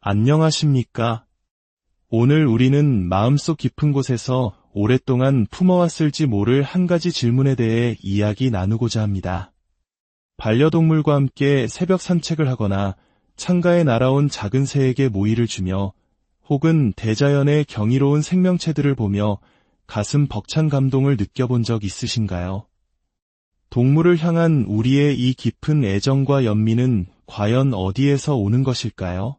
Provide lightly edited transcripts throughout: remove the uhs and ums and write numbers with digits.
안녕하십니까? 오늘 우리는 마음속 깊은 곳에서 오랫동안 품어왔을지 모를 한 가지 질문에 대해 이야기 나누고자 합니다. 반려동물과 함께 새벽 산책을 하거나 창가에 날아온 작은 새에게 모이를 주며 혹은 대자연의 경이로운 생명체들을 보며 가슴 벅찬 감동을 느껴본 적 있으신가요? 동물을 향한 우리의 이 깊은 애정과 연민은 과연 어디에서 오는 것일까요?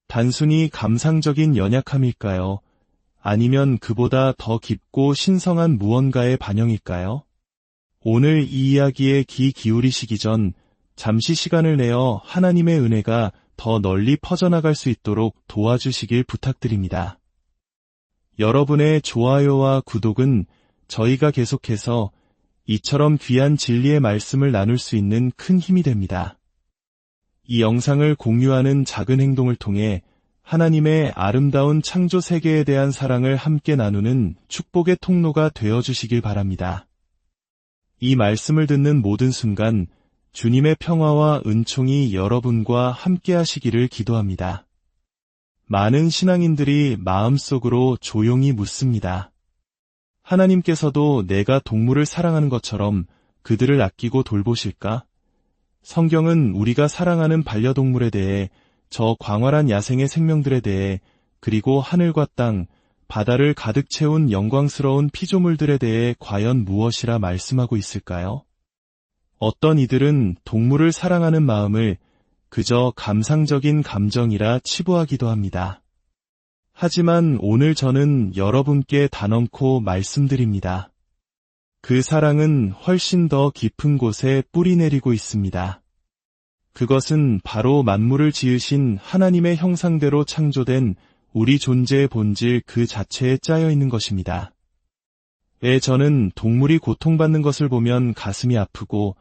단순히 감상적인 연약함일까요? 아니면 그보다 더 깊고 신성한 무언가의 반영일까요? 오늘 이 이야기에 귀 기울이시기 전 잠시 시간을 내어 하나님의 은혜가 더 널리 퍼져나갈 수 있도록 도와주시길 부탁드립니다. 여러분의 좋아요와 구독은 저희가 계속해서 이처럼 귀한 진리의 말씀을 나눌 수 있는 큰 힘이 됩니다. 이 영상을 공유하는 작은 행동을 통해 하나님의 아름다운 창조 세계에 대한 사랑을 함께 나누는 축복의 통로가 되어주시길 바랍니다. 이 말씀을 듣는 모든 순간 주님의 평화와 은총이 여러분과 함께 하시기를 기도합니다. 많은 신앙인들이 마음속으로 조용히 묻습니다. 하나님께서도 내가 동물을 사랑하는 것처럼 그들을 아끼고 돌보실까? 성경은 우리가 사랑하는 반려동물에 대해, 저 광활한 야생의 생명들에 대해, 그리고 하늘과 땅, 바다를 가득 채운 영광스러운 피조물들에 대해 과연 무엇이라 말씀하고 있을까요? 어떤 이들은 동물을 사랑하는 마음을 그저 감상적인 감정이라 치부하기도 합니다. 하지만 오늘 저는 여러분께 단언코 말씀드립니다. 그 사랑은 훨씬 더 깊은 곳에 뿌리내리고 있습니다. 그것은 바로 만물을 지으신 하나님의 형상대로 창조된 우리 존재의 본질 그 자체에 짜여 있는 것입니다. 왜 저는 동물이 고통받는 것을 보면 가슴이 아프고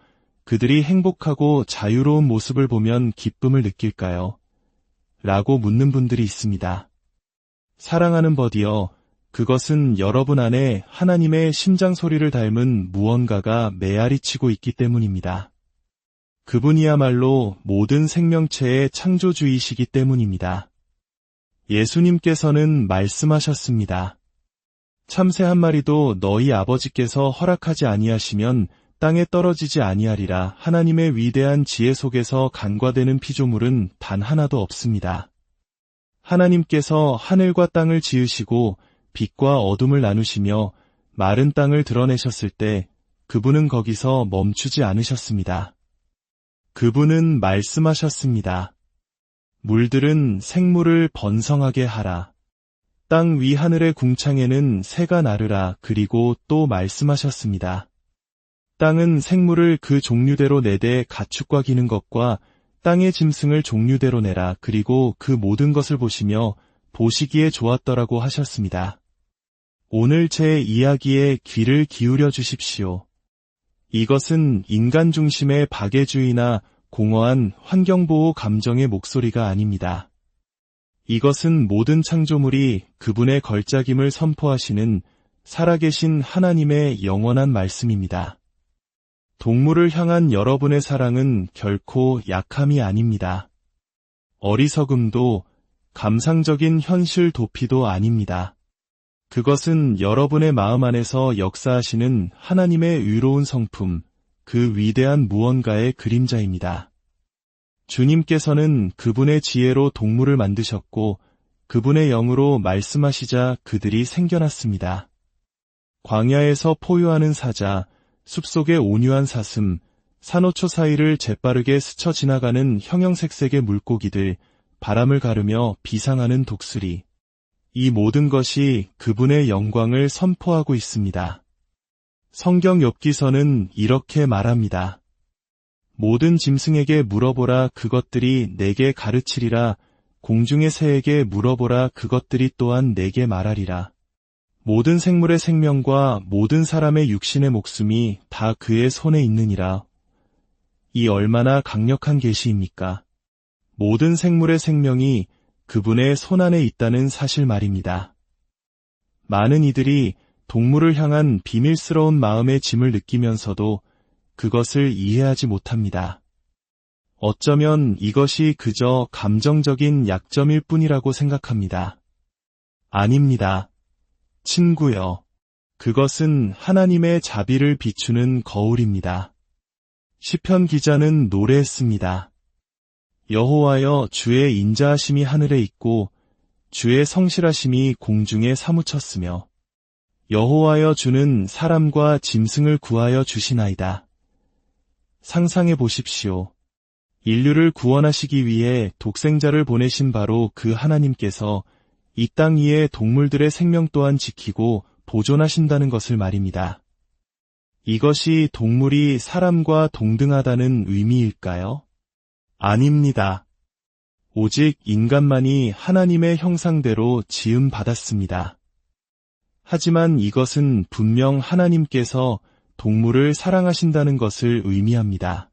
그들이 행복하고 자유로운 모습을 보면 기쁨을 느낄까요? 라고 묻는 분들이 있습니다. 사랑하는 버디여, 그것은 여러분 안에 하나님의 심장 소리를 닮은 무언가가 메아리치고 있기 때문입니다. 그분이야말로 모든 생명체의 창조주이시기 때문입니다. 예수님께서는 말씀하셨습니다. 참새 한 마리도 너희 아버지께서 허락하지 아니하시면 땅에 떨어지지 아니하리라. 하나님의 위대한 지혜 속에서 간과되는 피조물은 단 하나도 없습니다. 하나님께서 하늘과 땅을 지으시고 빛과 어둠을 나누시며 마른 땅을 드러내셨을 때 그분은 거기서 멈추지 않으셨습니다. 그분은 말씀하셨습니다. 물들은 생물을 번성하게 하라. 땅 위 하늘의 궁창에는 새가 나르라. 그리고 또 말씀하셨습니다. 땅은 생물을 그 종류대로 내되 가축과 기는 것과 땅의 짐승을 종류대로 내라. 그리고 그 모든 것을 보시며 보시기에 좋았더라고 하셨습니다. 오늘 제 이야기에 귀를 기울여 주십시오. 이것은 인간 중심의 박애주의나 공허한 환경보호 감정의 목소리가 아닙니다. 이것은 모든 창조물이 그분의 걸작임을 선포하시는 살아계신 하나님의 영원한 말씀입니다. 동물을 향한 여러분의 사랑은 결코 약함이 아닙니다. 어리석음도 감상적인 현실 도피도 아닙니다. 그것은 여러분의 마음 안에서 역사하시는 하나님의 의로운 성품, 그 위대한 무언가의 그림자입니다. 주님께서는 그분의 지혜로 동물을 만드셨고 그분의 영으로 말씀하시자 그들이 생겨났습니다. 광야에서 포효하는 사자, 숲속의 온유한 사슴, 산호초 사이를 재빠르게 스쳐 지나가는 형형색색의 물고기들, 바람을 가르며 비상하는 독수리. 이 모든 것이 그분의 영광을 선포하고 있습니다. 성경 욥기서는 이렇게 말합니다. 모든 짐승에게 물어보라. 그것들이 내게 가르치리라. 공중의 새에게 물어보라. 그것들이 또한 내게 말하리라. 모든 생물의 생명과 모든 사람의 육신의 목숨이 다 그의 손에 있느니라. 이 얼마나 강력한 계시입니까? 모든 생물의 생명이 그분의 손 안에 있다는 사실 말입니다. 많은 이들이 동물을 향한 비밀스러운 마음의 짐을 느끼면서도 그것을 이해하지 못합니다. 어쩌면 이것이 그저 감정적인 약점일 뿐이라고 생각합니다. 아닙니다. 친구여. 그것은 하나님의 자비를 비추는 거울입니다. 시편 기자는 노래했습니다. 여호와여, 주의 인자하심이 하늘에 있고 주의 성실하심이 공중에 사무쳤으며 여호와여, 주는 사람과 짐승을 구하여 주시나이다. 상상해 보십시오. 인류를 구원하시기 위해 독생자를 보내신 바로 그 하나님께서 이 땅 위의 동물들의 생명 또한 지키고 보존하신다는 것을 말입니다. 이것이 동물이 사람과 동등하다는 의미일까요? 아닙니다. 오직 인간만이 하나님의 형상대로 지음받았습니다. 하지만 이것은 분명 하나님께서 동물을 사랑하신다는 것을 의미합니다.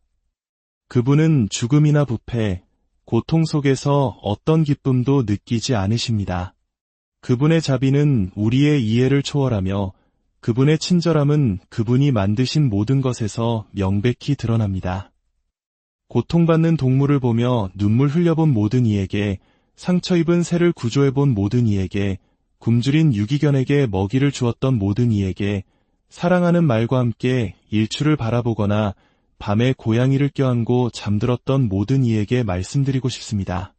그분은 죽음이나 부패, 고통 속에서 어떤 기쁨도 느끼지 않으십니다. 그분의 자비는 우리의 이해를 초월하며 그분의 친절함은 그분이 만드신 모든 것에서 명백히 드러납니다. 고통받는 동물을 보며 눈물 흘려본 모든 이에게, 상처 입은 새를 구조해본 모든 이에게, 굶주린 유기견에게 먹이를 주었던 모든 이에게, 사랑하는 말과 함께 일출을 바라보거나 밤에 고양이를 껴안고 잠들었던 모든 이에게 말씀드리고 싶습니다.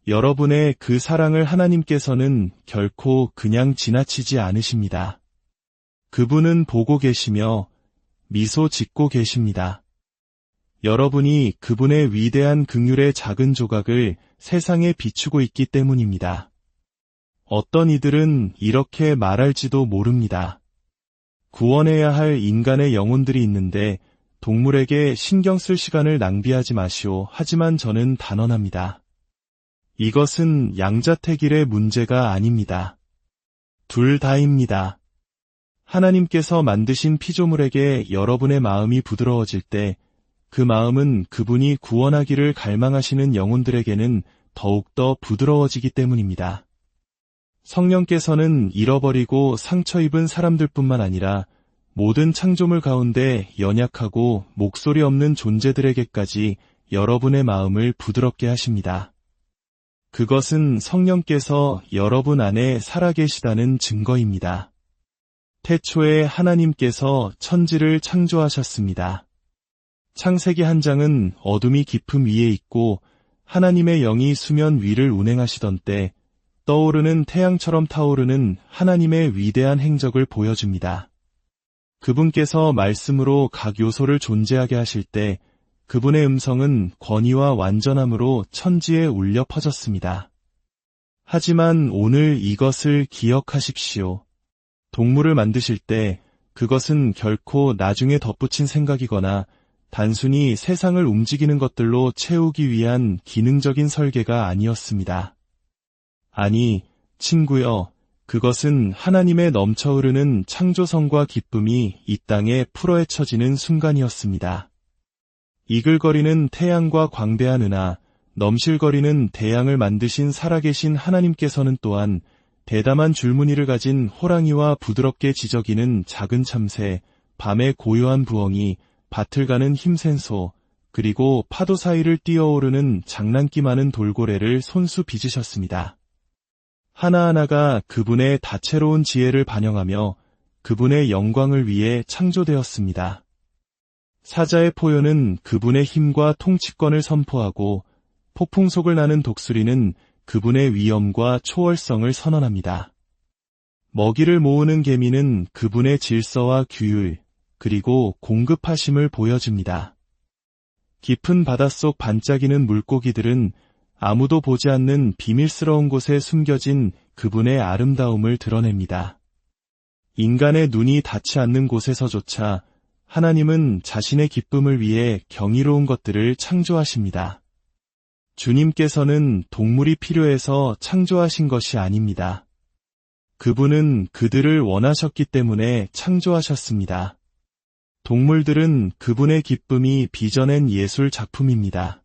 여러분의 그 사랑을 하나님께서는 결코 그냥 지나치지 않으십니다. 그분은 보고 계시며 미소 짓고 계십니다. 여러분이 그분의 위대한 긍휼의 작은 조각을 세상에 비추고 있기 때문입니다. 어떤 이들은 이렇게 말할지도 모릅니다. 구원해야 할 인간의 영혼들이 있는데 동물에게 신경 쓸 시간을 낭비하지 마시오. 하지만 저는 단언합니다. 이것은 양자택일의 문제가 아닙니다. 둘 다입니다. 하나님께서 만드신 피조물에게 여러분의 마음이 부드러워질 때 그 마음은 그분이 구원하기를 갈망하시는 영혼들에게는 더욱더 부드러워지기 때문입니다. 성령께서는 잃어버리고 상처 입은 사람들뿐만 아니라 모든 창조물 가운데 연약하고 목소리 없는 존재들에게까지 여러분의 마음을 부드럽게 하십니다. 그것은 성령께서 여러분 안에 살아계시다는 증거입니다. 태초에 하나님께서 천지를 창조하셨습니다. 창세기 한 장은 어둠이 깊음 위에 있고 하나님의 영이 수면 위를 운행하시던 때 떠오르는 태양처럼 타오르는 하나님의 위대한 행적을 보여줍니다. 그분께서 말씀으로 각 요소를 존재하게 하실 때 그분의 음성은 권위와 완전함으로 천지에 울려 퍼졌습니다. 하지만 오늘 이것을 기억하십시오. 동물을 만드실 때 그것은 결코 나중에 덧붙인 생각이거나 단순히 세상을 움직이는 것들로 채우기 위한 기능적인 설계가 아니었습니다. 아니, 친구여, 그것은 하나님의 넘쳐흐르는 창조성과 기쁨이 이 땅에 풀어헤쳐지는 순간이었습니다. 이글거리는 태양과 광대한 은하, 넘실거리는 대양을 만드신 살아계신 하나님께서는 또한 대담한 줄무늬를 가진 호랑이와 부드럽게 지저귀는 작은 참새, 밤의 고요한 부엉이, 밭을 가는 힘센 소, 그리고 파도 사이를 뛰어오르는 장난기 많은 돌고래를 손수 빚으셨습니다. 하나하나가 그분의 다채로운 지혜를 반영하며 그분의 영광을 위해 창조되었습니다. 사자의 포효는 그분의 힘과 통치권을 선포하고 폭풍 속을 나는 독수리는 그분의 위엄과 초월성을 선언합니다. 먹이를 모으는 개미는 그분의 질서와 규율, 그리고 공급하심을 보여줍니다. 깊은 바닷속 반짝이는 물고기들은 아무도 보지 않는 비밀스러운 곳에 숨겨진 그분의 아름다움을 드러냅니다. 인간의 눈이 닿지 않는 곳에서조차 하나님은 자신의 기쁨을 위해 경이로운 것들을 창조하십니다. 주님께서는 동물이 필요해서 창조하신 것이 아닙니다. 그분은 그들을 원하셨기 때문에 창조하셨습니다. 동물들은 그분의 기쁨이 빚어낸 예술 작품입니다.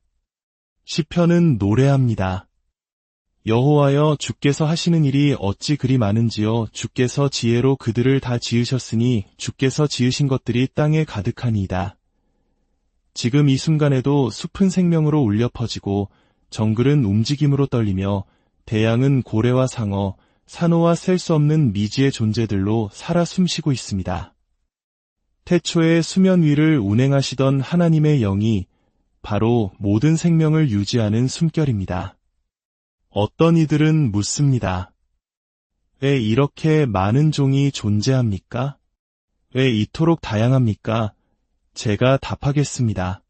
시편은 노래합니다. 여호와여, 주께서 하시는 일이 어찌 그리 많은지요. 주께서 지혜로 그들을 다 지으셨으니 주께서 지으신 것들이 땅에 가득하니이다. 지금 이 순간에도 숲은 생명으로 울려 퍼지고 정글은 움직임으로 떨리며 대양은 고래와 상어, 산호와 셀 수 없는 미지의 존재들로 살아 숨쉬고 있습니다. 태초에 수면 위를 운행하시던 하나님의 영이 바로 모든 생명을 유지하는 숨결입니다. 어떤 이들은 묻습니다. 왜 이렇게 많은 종이 존재합니까? 왜 이토록 다양합니까? 제가 답하겠습니다.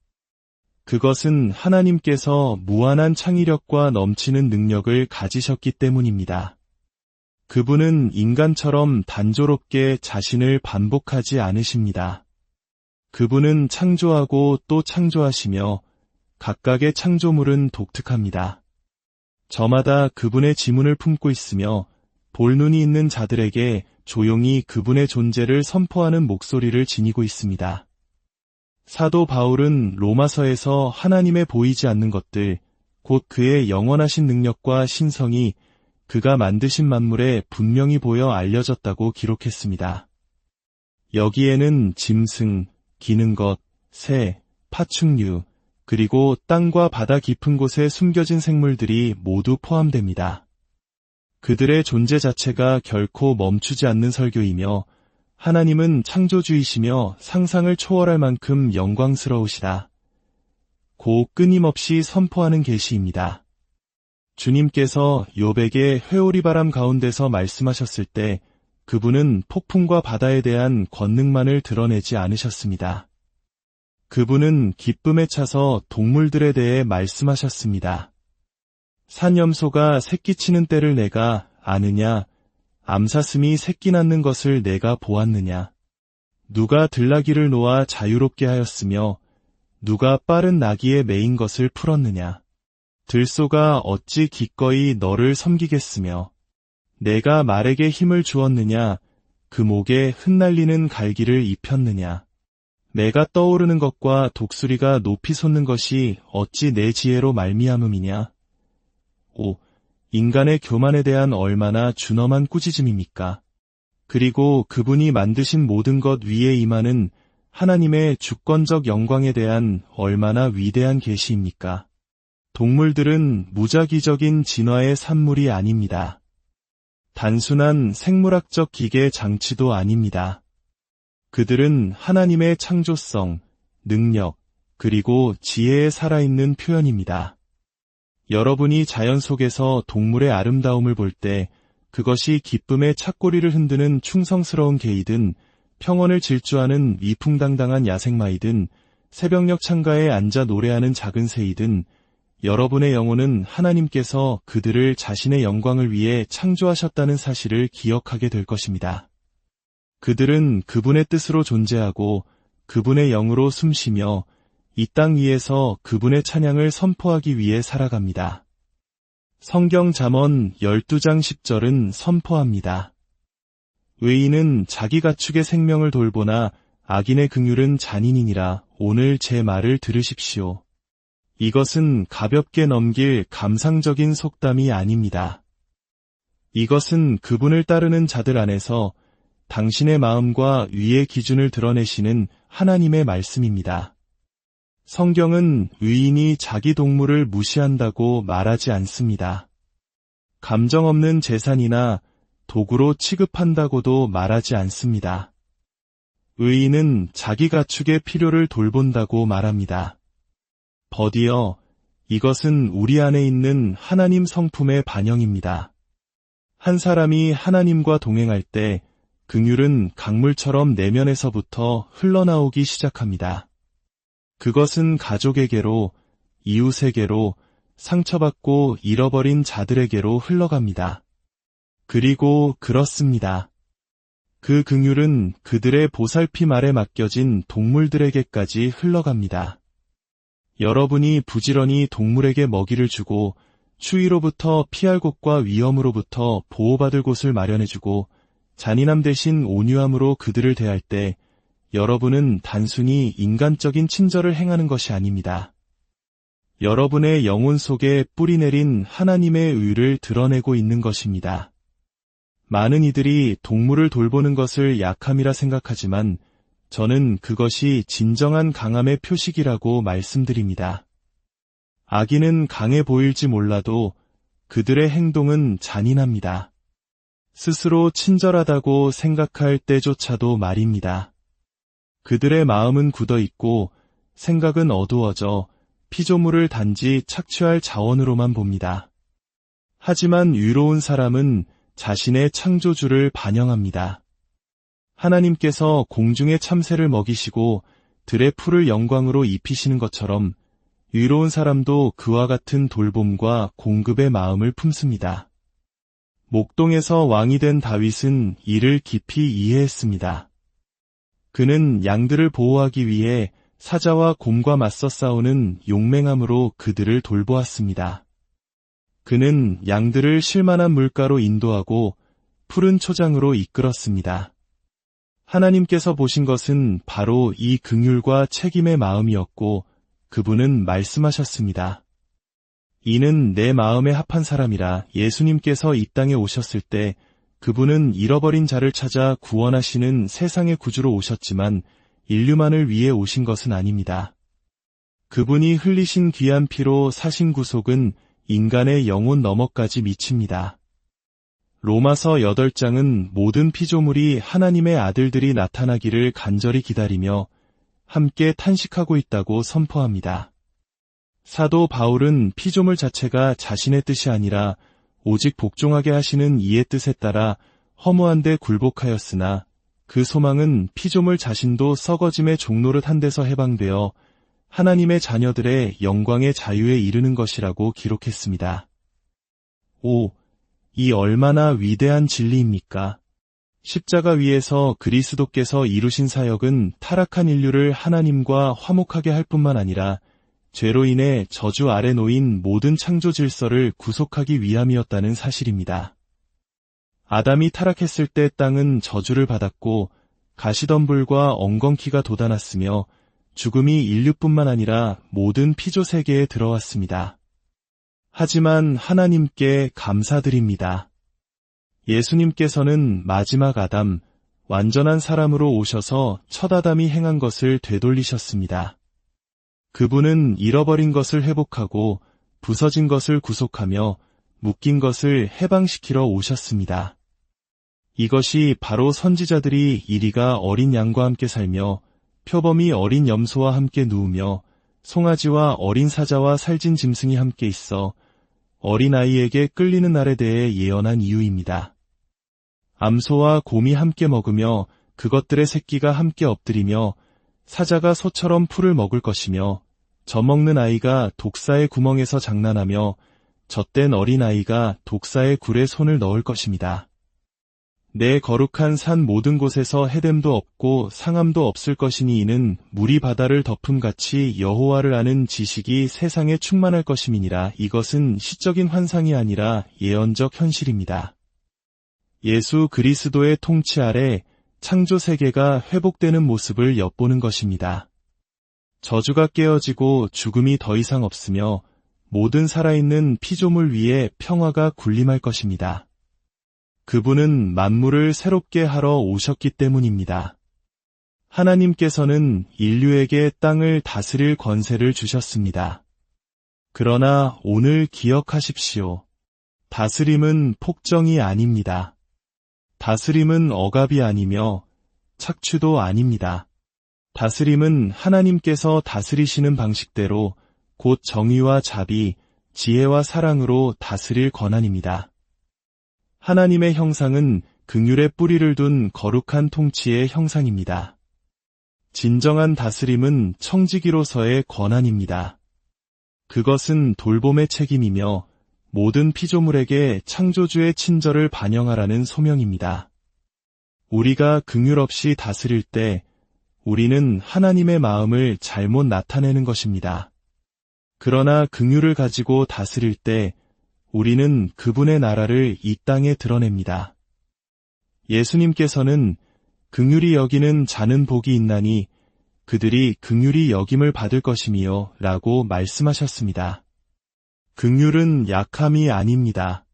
그것은 하나님께서 무한한 창의력과 넘치는 능력을 가지셨기 때문입니다. 그분은 인간처럼 단조롭게 자신을 반복하지 않으십니다. 그분은 창조하고 또 창조하시며 각각의 창조물은 독특합니다. 저마다 그분의 지문을 품고 있으며 볼눈이 있는 자들에게 조용히 그분의 존재를 선포하는 목소리를 지니고 있습니다. 사도 바울은 로마서에서 하나님의 보이지 않는 것들, 곧 그의 영원하신 능력과 신성이 그가 만드신 만물에 분명히 보여 알려졌다고 기록했습니다. 여기에는 짐승, 기는 것, 새, 파충류, 그리고 땅과 바다 깊은 곳에 숨겨진 생물들이 모두 포함됩니다. 그들의 존재 자체가 결코 멈추지 않는 설교이며 하나님은 창조주이시며 상상을 초월할 만큼 영광스러우시다. 고 끊임없이 선포하는 계시입니다. 주님께서 욥에게 회오리 바람 가운데서 말씀하셨을 때 그분은 폭풍과 바다에 대한 권능만을 드러내지 않으셨습니다. 그분은 기쁨에 차서 동물들에 대해 말씀하셨습니다. 산염소가 새끼치는 때를 내가 아느냐? 암사슴이 새끼 낳는 것을 내가 보았느냐? 누가 들나귀를 놓아 자유롭게 하였으며 누가 빠른 나귀에 매인 것을 풀었느냐? 들소가 어찌 기꺼이 너를 섬기겠으며 내가 말에게 힘을 주었느냐? 그 목에 흩날리는 갈기를 입혔느냐? 내가 떠오르는 것과 독수리가 높이 솟는 것이 어찌 내 지혜로 말미암음이냐? 오, 인간의 교만에 대한 얼마나 준엄한 꾸짖음입니까? 그리고 그분이 만드신 모든 것 위에 임하는 하나님의 주권적 영광에 대한 얼마나 위대한 계시입니까? 동물들은 무작위적인 진화의 산물이 아닙니다. 단순한 생물학적 기계 장치도 아닙니다. 그들은 하나님의 창조성, 능력, 그리고 지혜에 살아있는 표현입니다. 여러분이 자연 속에서 동물의 아름다움을 볼 때 그것이 기쁨의 찻꼬리를 흔드는 충성스러운 개이든 평온을 질주하는 위풍당당한 야생마이든 새벽녘 창가에 앉아 노래하는 작은 새이든 여러분의 영혼은 하나님께서 그들을 자신의 영광을 위해 창조하셨다는 사실을 기억하게 될 것입니다. 그들은 그분의 뜻으로 존재하고 그분의 영으로 숨쉬며 이 땅 위에서 그분의 찬양을 선포하기 위해 살아갑니다. 성경 잠언 12장 10절은 선포합니다. 의인은 자기 가축의 생명을 돌보나 악인의 긍휼은 잔인이니라. 오늘 제 말을 들으십시오. 이것은 가볍게 넘길 감상적인 속담이 아닙니다. 이것은 그분을 따르는 자들 안에서 당신의 마음과 위의 기준을 드러내시는 하나님의 말씀입니다. 성경은 의인이 자기 동물을 무시한다고 말하지 않습니다. 감정 없는 재산이나 도구로 취급한다고도 말하지 않습니다. 의인은 자기 가축의 필요를 돌본다고 말합니다. 버디어, 이것은 우리 안에 있는 하나님 성품의 반영입니다. 한 사람이 하나님과 동행할 때 긍휼은 강물처럼 내면에서부터 흘러나오기 시작합니다. 그것은 가족에게로, 이웃에게로, 상처받고 잃어버린 자들에게로 흘러갑니다. 그리고 그렇습니다. 그 긍휼은 그들의 보살핌 아래 맡겨진 동물들에게까지 흘러갑니다. 여러분이 부지런히 동물에게 먹이를 주고 추위로부터 피할 곳과 위험으로부터 보호받을 곳을 마련해주고 잔인함 대신 온유함으로 그들을 대할 때 여러분은 단순히 인간적인 친절을 행하는 것이 아닙니다. 여러분의 영혼 속에 뿌리내린 하나님의 의를 드러내고 있는 것입니다. 많은 이들이 동물을 돌보는 것을 약함이라 생각하지만 저는 그것이 진정한 강함의 표식이라고 말씀드립니다. 악인은 강해 보일지 몰라도 그들의 행동은 잔인합니다. 스스로 친절하다고 생각할 때조차도 말입니다. 그들의 마음은 굳어 있고 생각은 어두워져 피조물을 단지 착취할 자원으로만 봅니다. 하지만 의로운 사람은 자신의 창조주를 반영합니다. 하나님께서 공중의 참새를 먹이시고 들의 풀을 영광으로 입히시는 것처럼 의로운 사람도 그와 같은 돌봄과 공급의 마음을 품습니다. 목동에서 왕이 된 다윗은 이를 깊이 이해했습니다. 그는 양들을 보호하기 위해 사자와 곰과 맞서 싸우는 용맹함으로 그들을 돌보았습니다. 그는 양들을 쉴만한 물가로 인도하고 푸른 초장으로 이끌었습니다. 하나님께서 보신 것은 바로 이 긍휼과 책임의 마음이었고 그분은 말씀하셨습니다. 이는 내 마음에 합한 사람이라. 예수님께서 이 땅에 오셨을 때 그분은 잃어버린 자를 찾아 구원하시는 세상의 구주로 오셨지만 인류만을 위해 오신 것은 아닙니다. 그분이 흘리신 귀한 피로 사신 구속은 인간의 영혼 너머까지 미칩니다. 로마서 8장은 모든 피조물이 하나님의 아들들이 나타나기를 간절히 기다리며 함께 탄식하고 있다고 선포합니다. 사도 바울은 피조물 자체가 자신의 뜻이 아니라 오직 복종하게 하시는 이의 뜻에 따라 허무한 데 굴복하였으나 그 소망은 피조물 자신도 썩어짐의 종노릇 한 데서 해방되어 하나님의 자녀들의 영광의 자유에 이르는 것이라고 기록했습니다. 이 얼마나 위대한 진리입니까? 십자가 위에서 그리스도께서 이루신 사역은 타락한 인류를 하나님과 화목하게 할 뿐만 아니라 죄로 인해 저주 아래 놓인 모든 창조 질서를 구속하기 위함이었다는 사실입니다. 아담이 타락했을 때 땅은 저주를 받았고 가시덤불과 엉겅퀴가 돋아났으며 죽음이 인류뿐만 아니라 모든 피조 세계에 들어왔습니다. 하지만 하나님께 감사드립니다. 예수님께서는 마지막 아담, 완전한 사람으로 오셔서 첫 아담이 행한 것을 되돌리셨습니다. 그분은 잃어버린 것을 회복하고 부서진 것을 구속하며 묶인 것을 해방시키러 오셨습니다. 이것이 바로 선지자들이 이리가 어린 양과 함께 살며 표범이 어린 염소와 함께 누우며 송아지와 어린 사자와 살진 짐승이 함께 있어 어린아이에게 끌리는 날에 대해 예언한 이유입니다. 암소와 곰이 함께 먹으며 그것들의 새끼가 함께 엎드리며 사자가 소처럼 풀을 먹을 것이며 젖먹는 아이가 독사의 구멍에서 장난하며 젖된 어린아이가 독사의 굴에 손을 넣을 것입니다. 내 거룩한 산 모든 곳에서 해됨도 없고 상함도 없을 것이니 이는 물이 바다를 덮음같이 여호와를 아는 지식이 세상에 충만할 것임이니라. 이것은 시적인 환상이 아니라 예언적 현실입니다. 예수 그리스도의 통치 아래 창조 세계가 회복되는 모습을 엿보는 것입니다. 저주가 깨어지고 죽음이 더 이상 없으며 모든 살아있는 피조물 위에 평화가 군림할 것입니다. 그분은 만물을 새롭게 하러 오셨기 때문입니다. 하나님께서는 인류에게 땅을 다스릴 권세를 주셨습니다. 그러나 오늘 기억하십시오. 다스림은 폭정이 아닙니다. 다스림은 억압이 아니며 착취도 아닙니다. 다스림은 하나님께서 다스리시는 방식대로 곧 정의와 자비, 지혜와 사랑으로 다스릴 권한입니다. 하나님의 형상은 긍휼의 뿌리를 둔 거룩한 통치의 형상입니다. 진정한 다스림은 청지기로서의 권한입니다. 그것은 돌봄의 책임이며 모든 피조물에게 창조주의 친절을 반영하라는 소명입니다. 우리가 긍휼 없이 다스릴 때 우리는 하나님의 마음을 잘못 나타내는 것입니다. 그러나 긍휼을 가지고 다스릴 때 우리는 그분의 나라를 이 땅에 드러냅니다. 예수님께서는 긍휼히 여기는 자는 복이 있나니 그들이 긍휼히 여김을 받을 것이미요 라고 말씀하셨습니다. 긍휼은 약함이 아닙니다.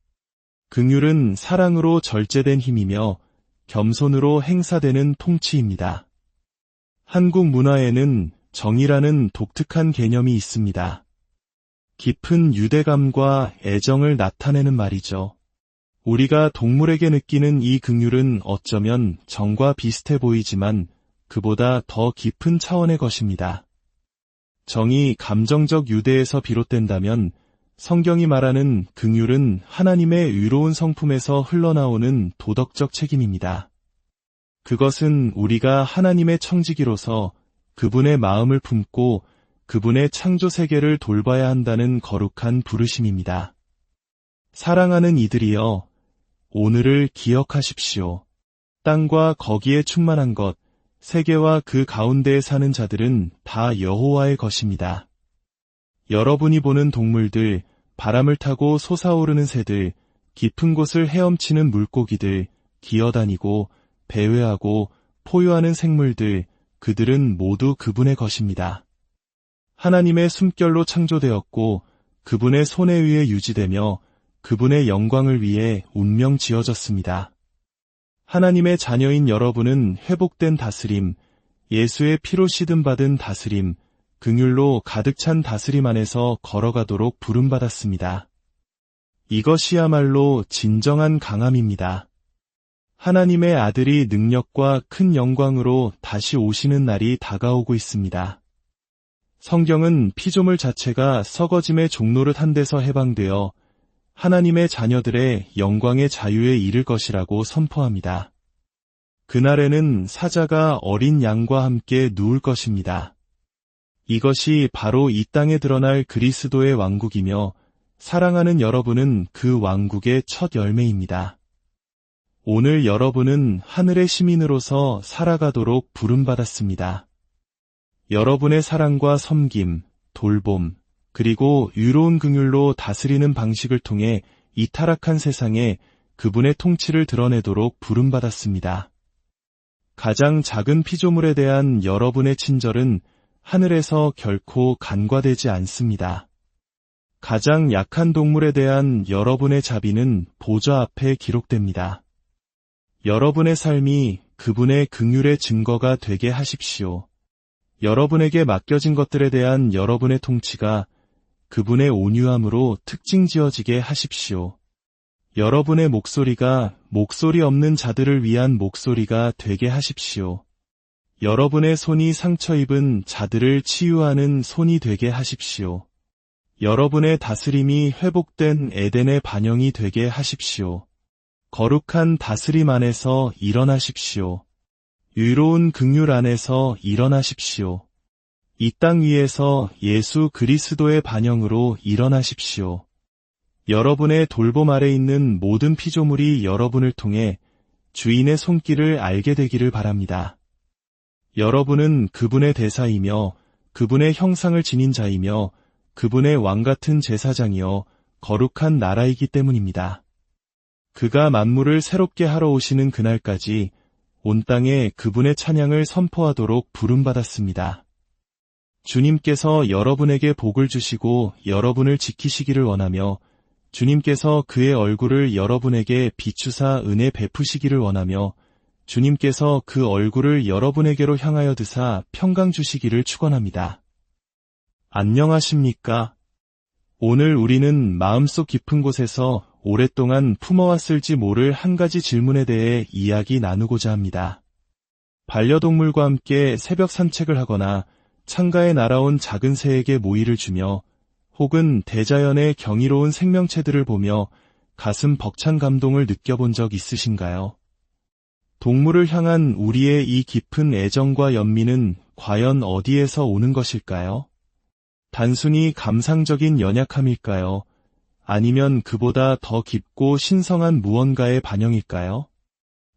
긍휼은 사랑으로 절제된 힘이며 겸손으로 행사되는 통치입니다. 한국 문화에는 정이라는 독특한 개념이 있습니다. 깊은 유대감과 애정을 나타내는 말이죠. 우리가 동물에게 느끼는 이 긍휼은 어쩌면 정과 비슷해 보이지만 그보다 더 깊은 차원의 것입니다. 정이 감정적 유대에서 비롯된다면 성경이 말하는 긍휼은 하나님의 의로운 성품에서 흘러나오는 도덕적 책임입니다. 그것은 우리가 하나님의 청지기로서 그분의 마음을 품고 그분의 창조 세계를 돌봐야 한다는 거룩한 부르심입니다. 사랑하는 이들이여, 오늘을 기억하십시오. 땅과 거기에 충만한 것, 세계와 그 가운데에 사는 자들은 다 여호와의 것입니다. 여러분이 보는 동물들, 바람을 타고 솟아오르는 새들, 깊은 곳을 헤엄치는 물고기들, 기어다니고 배회하고 포효하는 생물들, 그들은 모두 그분의 것입니다. 하나님의 숨결로 창조되었고 그분의 손에 의해 유지되며 그분의 영광을 위해 운명 지어졌습니다. 하나님의 자녀인 여러분은 회복된 다스림, 예수의 피로 씻음받은 다스림, 긍휼로 가득 찬 다스림 안에서 걸어가도록 부름받았습니다. 이것이야말로 진정한 강함입니다. 하나님의 아들이 능력과 큰 영광으로 다시 오시는 날이 다가오고 있습니다. 성경은 피조물 자체가 썩어짐의 종노릇 한 데서 해방되어 하나님의 자녀들의 영광의 자유에 이를 것이라고 선포합니다. 그날에는 사자가 어린 양과 함께 누울 것입니다. 이것이 바로 이 땅에 드러날 그리스도의 왕국이며 사랑하는 여러분은 그 왕국의 첫 열매입니다. 오늘 여러분은 하늘의 시민으로서 살아가도록 부름받았습니다. 여러분의 사랑과 섬김, 돌봄, 그리고 유로운 긍휼로 다스리는 방식을 통해 이 타락한 세상에 그분의 통치를 드러내도록 부름받았습니다. 가장 작은 피조물에 대한 여러분의 친절은 하늘에서 결코 간과되지 않습니다. 가장 약한 동물에 대한 여러분의 자비는 보좌 앞에 기록됩니다. 여러분의 삶이 그분의 긍휼의 증거가 되게 하십시오. 여러분에게 맡겨진 것들에 대한 여러분의 통치가 그분의 온유함으로 특징 지어지게 하십시오. 여러분의 목소리가 목소리 없는 자들을 위한 목소리가 되게 하십시오. 여러분의 손이 상처 입은 자들을 치유하는 손이 되게 하십시오. 여러분의 다스림이 회복된 에덴의 반영이 되게 하십시오. 거룩한 다스림 안에서 일어나십시오. 의로운 긍휼 안에서 일어나십시오. 이 땅 위에서 예수 그리스도의 반영으로 일어나십시오. 여러분의 돌봄 아래 있는 모든 피조물이 여러분을 통해 주인의 손길을 알게 되기를 바랍니다. 여러분은 그분의 대사이며 그분의 형상을 지닌 자이며 그분의 왕같은 제사장이여 거룩한 나라이기 때문입니다. 그가 만물을 새롭게 하러 오시는 그날까지 온 땅에 그분의 찬양을 선포하도록 부름받았습니다. 주님께서 여러분에게 복을 주시고 여러분을 지키시기를 원하며 주님께서 그의 얼굴을 여러분에게 비추사 은혜 베푸시기를 원하며 주님께서 그 얼굴을 여러분에게로 향하여 드사 평강 주시기를 축원합니다. 안녕하십니까? 오늘 우리는 마음속 깊은 곳에서 오랫동안 품어왔을지 모를 한 가지 질문에 대해 이야기 나누고자 합니다. 반려동물과 함께 새벽 산책을 하거나 창가에 날아온 작은 새에게 모이를 주며 혹은 대자연의 경이로운 생명체들을 보며 가슴 벅찬 감동을 느껴본 적 있으신가요? 동물을 향한 우리의 이 깊은 애정과 연민은 과연 어디에서 오는 것일까요? 단순히 감상적인 연약함일까요? 아니면 그보다 더 깊고 신성한 무언가의 반영일까요?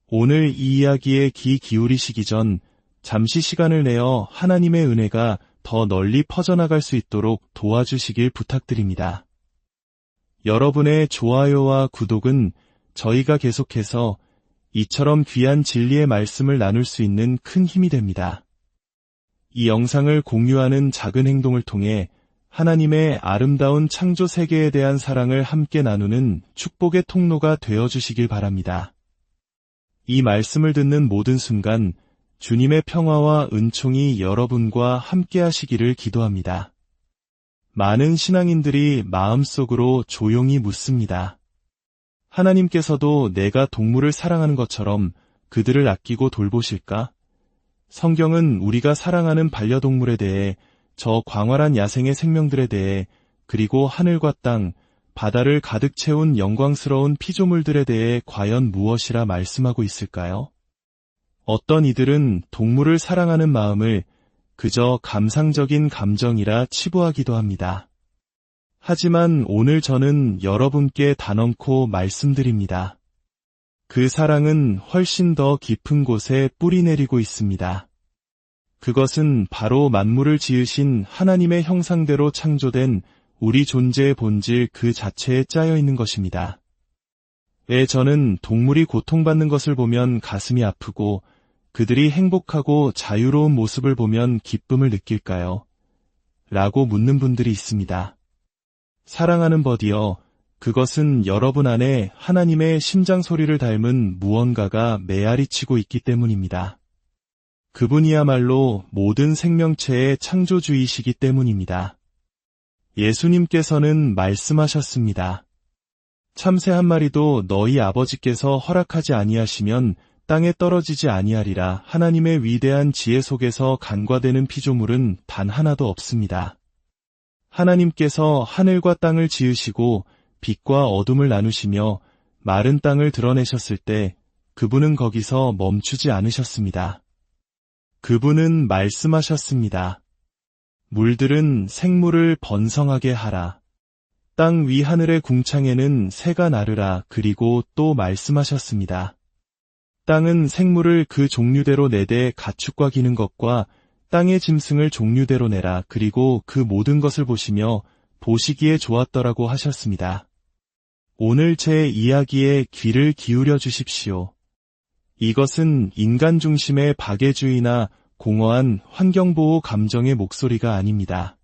오늘 이 이야기에 귀 기울이시기 전 잠시 시간을 내어 하나님의 은혜가 더 널리 퍼져나갈 수 있도록 도와주시길 부탁드립니다. 여러분의 좋아요와 구독은 저희가 계속해서 이처럼 귀한 진리의 말씀을 나눌 수 있는 큰 힘이 됩니다. 이 영상을 공유하는 작은 행동을 통해 하나님의 아름다운 창조 세계에 대한 사랑을 함께 나누는 축복의 통로가 되어주시길 바랍니다. 이 말씀을 듣는 모든 순간 주님의 평화와 은총이 여러분과 함께 하시기를 기도합니다. 많은 신앙인들이 마음속으로 조용히 묻습니다. 하나님께서도 내가 동물을 사랑하는 것처럼 그들을 아끼고 돌보실까? 성경은 우리가 사랑하는 반려동물에 대해, 저 광활한 야생의 생명들에 대해, 그리고 하늘과 땅, 바다를 가득 채운 영광스러운 피조물들에 대해 과연 무엇이라 말씀하고 있을까요? 어떤 이들은 동물을 사랑하는 마음을 그저 감상적인 감정이라 치부하기도 합니다. 하지만 오늘 저는 여러분께 단언코 말씀드립니다. 그 사랑은 훨씬 더 깊은 곳에 뿌리내리고 있습니다. 그것은 바로 만물을 지으신 하나님의 형상대로 창조된 우리 존재의 본질 그 자체에 짜여 있는 것입니다. 왜 저는 동물이 고통받는 것을 보면 가슴이 아프고 그들이 행복하고 자유로운 모습을 보면 기쁨을 느낄까요? 라고 묻는 분들이 있습니다. 사랑하는 버디여, 그것은 여러분 안에 하나님의 심장 소리를 닮은 무언가가 메아리치고 있기 때문입니다. 그분이야말로 모든 생명체의 창조주이시기 때문입니다. 예수님께서는 말씀하셨습니다. 참새 한 마리도 너희 아버지께서 허락하지 아니하시면 땅에 떨어지지 아니하리라. 하나님의 위대한 지혜 속에서 간과되는 피조물은 단 하나도 없습니다. 하나님께서 하늘과 땅을 지으시고 빛과 어둠을 나누시며 마른 땅을 드러내셨을 때 그분은 거기서 멈추지 않으셨습니다. 그분은 말씀하셨습니다. 물들은 생물을 번성하게 하라. 땅 위 하늘의 궁창에는 새가 나르라. 그리고 또 말씀하셨습니다. 땅은 생물을 그 종류대로 내되 가축과 기는 것과 땅의 짐승을 종류대로 내라. 그리고 그 모든 것을 보시며 보시기에 좋았더라고 하셨습니다. 오늘 제 이야기에 귀를 기울여 주십시오. 이것은 인간 중심의 박애주의나 공허한 환경보호 감정의 목소리가 아닙니다.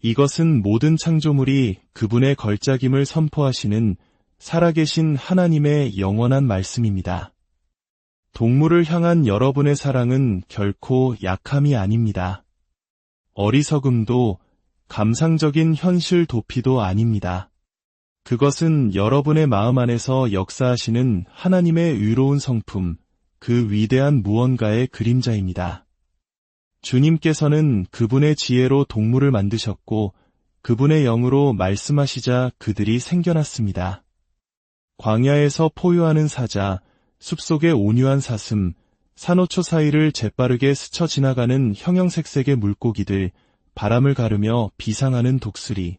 이것은 모든 창조물이 그분의 걸작임을 선포하시는 살아계신 하나님의 영원한 말씀입니다. 동물을 향한 여러분의 사랑은 결코 약함이 아닙니다. 어리석음도 감상적인 현실 도피도 아닙니다. 그것은 여러분의 마음 안에서 역사하시는 하나님의 의로운 성품, 그 위대한 무언가의 그림자입니다. 주님께서는 그분의 지혜로 동물을 만드셨고 그분의 영으로 말씀하시자 그들이 생겨났습니다. 광야에서 포효하는 사자, 숲속의 온유한 사슴, 산호초 사이를 재빠르게 스쳐 지나가는 형형색색의 물고기들, 바람을 가르며 비상하는 독수리.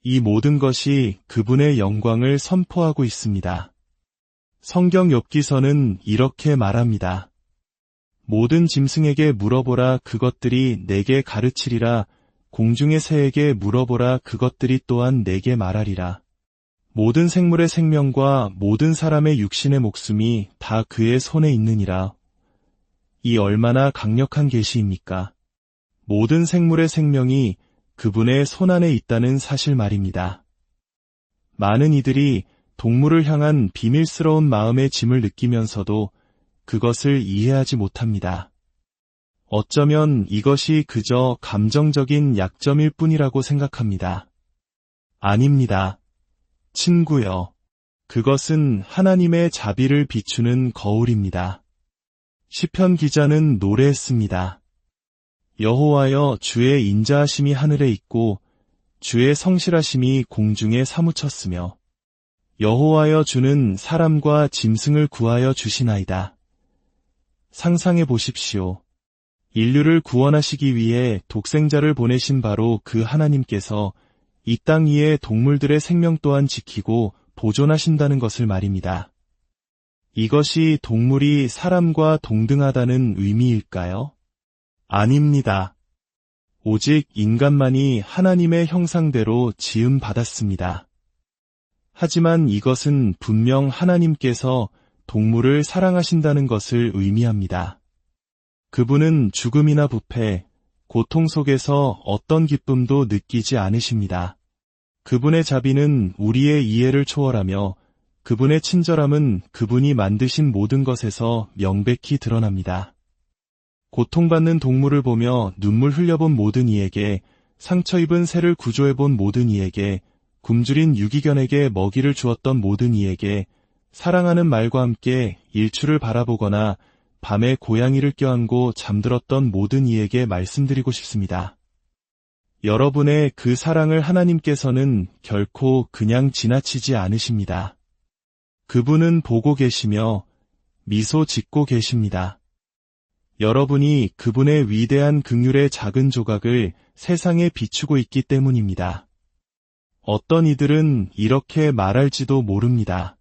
이 모든 것이 그분의 영광을 선포하고 있습니다. 성경 욥기서는 이렇게 말합니다. 모든 짐승에게 물어보라. 그것들이 내게 가르치리라. 공중의 새에게 물어보라. 그것들이 또한 내게 말하리라. 모든 생물의 생명과 모든 사람의 육신의 목숨이 다 그의 손에 있느니라. 이 얼마나 강력한 계시입니까? 모든 생물의 생명이 그분의 손 안에 있다는 사실 말입니다. 많은 이들이 동물을 향한 비밀스러운 마음의 짐을 느끼면서도 그것을 이해하지 못합니다. 어쩌면 이것이 그저 감정적인 약점일 뿐이라고 생각합니다. 아닙니다. 친구여, 그것은 하나님의 자비를 비추는 거울입니다. 시편 기자는 노래했습니다. 여호와여, 주의 인자하심이 하늘에 있고 주의 성실하심이 공중에 사무쳤으며 여호와여, 주는 사람과 짐승을 구하여 주시나이다. 상상해 보십시오. 인류를 구원하시기 위해 독생자를 보내신 바로 그 하나님께서 이 땅 위의 동물들의 생명 또한 지키고 보존하신다는 것을 말입니다. 이것이 동물이 사람과 동등하다는 의미일까요? 아닙니다. 오직 인간만이 하나님의 형상대로 지음받았습니다. 하지만 이것은 분명 하나님께서 동물을 사랑하신다는 것을 의미합니다. 그분은 죽음이나 부패, 고통 속에서 어떤 기쁨도 느끼지 않으십니다. 그분의 자비는 우리의 이해를 초월하며 그분의 친절함은 그분이 만드신 모든 것에서 명백히 드러납니다. 고통받는 동물을 보며 눈물 흘려본 모든 이에게, 상처 입은 새를 구조해본 모든 이에게, 굶주린 유기견에게 먹이를 주었던 모든 이에게, 사랑하는 말과 함께 일출을 바라보거나 밤에 고양이를 껴안고 잠들었던 모든 이에게 말씀드리고 싶습니다. 여러분의 그 사랑을 하나님께서는 결코 그냥 지나치지 않으십니다. 그분은 보고 계시며 미소 짓고 계십니다. 여러분이 그분의 위대한 긍휼의 작은 조각을 세상에 비추고 있기 때문입니다. 어떤 이들은 이렇게 말할지도 모릅니다.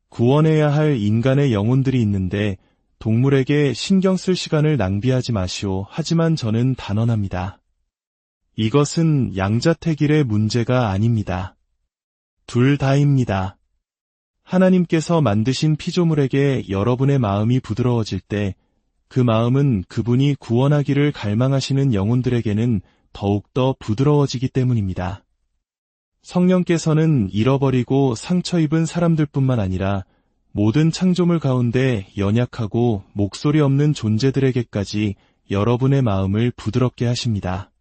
구원해야 할 인간의 영혼들이 있는데 동물에게 신경 쓸 시간을 낭비하지 마시오. 하지만 저는 단언합니다. 이것은 양자택일의 문제가 아닙니다. 둘 다입니다. 하나님께서 만드신 피조물에게 여러분의 마음이 부드러워질 때 그 마음은 그분이 구원하기를 갈망하시는 영혼들에게는 더욱더 부드러워지기 때문입니다. 성령께서는 잃어버리고 상처 입은 사람들뿐만 아니라 모든 창조물 가운데 연약하고 목소리 없는 존재들에게까지 여러분의 마음을 부드럽게 하십니다.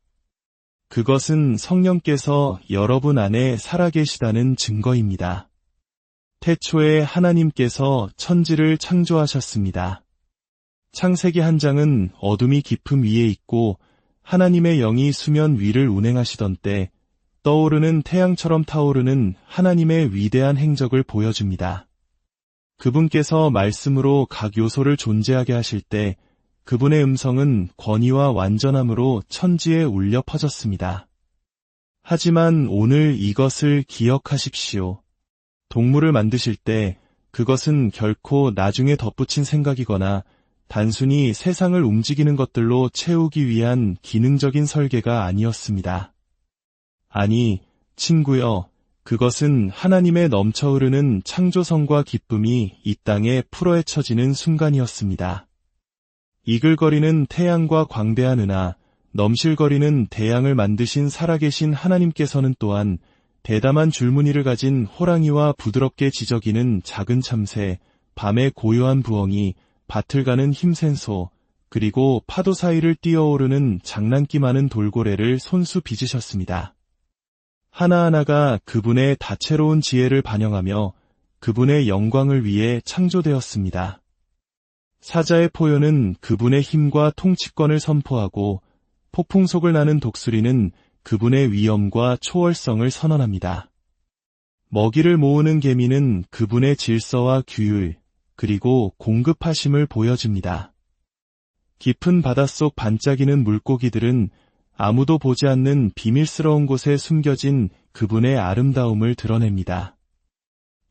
그것은 성령께서 여러분 안에 살아계시다는 증거입니다. 태초에 하나님께서 천지를 창조하셨습니다. 창세기 한 장은 어둠이 깊음 위에 있고 하나님의 영이 수면 위를 운행하시던 때 떠오르는 태양처럼 타오르는 하나님의 위대한 행적을 보여줍니다. 그분께서 말씀으로 각 요소를 존재하게 하실 때 그분의 음성은 권위와 완전함으로 천지에 울려 퍼졌습니다. 하지만 오늘 이것을 기억하십시오. 동물을 만드실 때 그것은 결코 나중에 덧붙인 생각이거나 단순히 세상을 움직이는 것들로 채우기 위한 기능적인 설계가 아니었습니다. 아니, 친구여, 그것은 하나님의 넘쳐 흐르는 창조성과 기쁨이 이 땅에 풀어헤쳐지는 순간이었습니다. 이글거리는 태양과 광대한 은하, 넘실거리는 대양을 만드신 살아계신 하나님께서는 또한 대담한 줄무늬를 가진 호랑이와 부드럽게 지저귀는 작은 참새, 밤의 고요한 부엉이, 밭을 가는 힘센 소, 그리고 파도 사이를 뛰어오르는 장난기 많은 돌고래를 손수 빚으셨습니다. 하나하나가 그분의 다채로운 지혜를 반영하며 그분의 영광을 위해 창조되었습니다. 사자의 포효는 그분의 힘과 통치권을 선포하고 폭풍 속을 나는 독수리는 그분의 위엄과 초월성을 선언합니다. 먹이를 모으는 개미는 그분의 질서와 규율, 그리고 공급하심을 보여줍니다. 깊은 바닷속 반짝이는 물고기들은 아무도 보지 않는 비밀스러운 곳에 숨겨진 그분의 아름다움을 드러냅니다.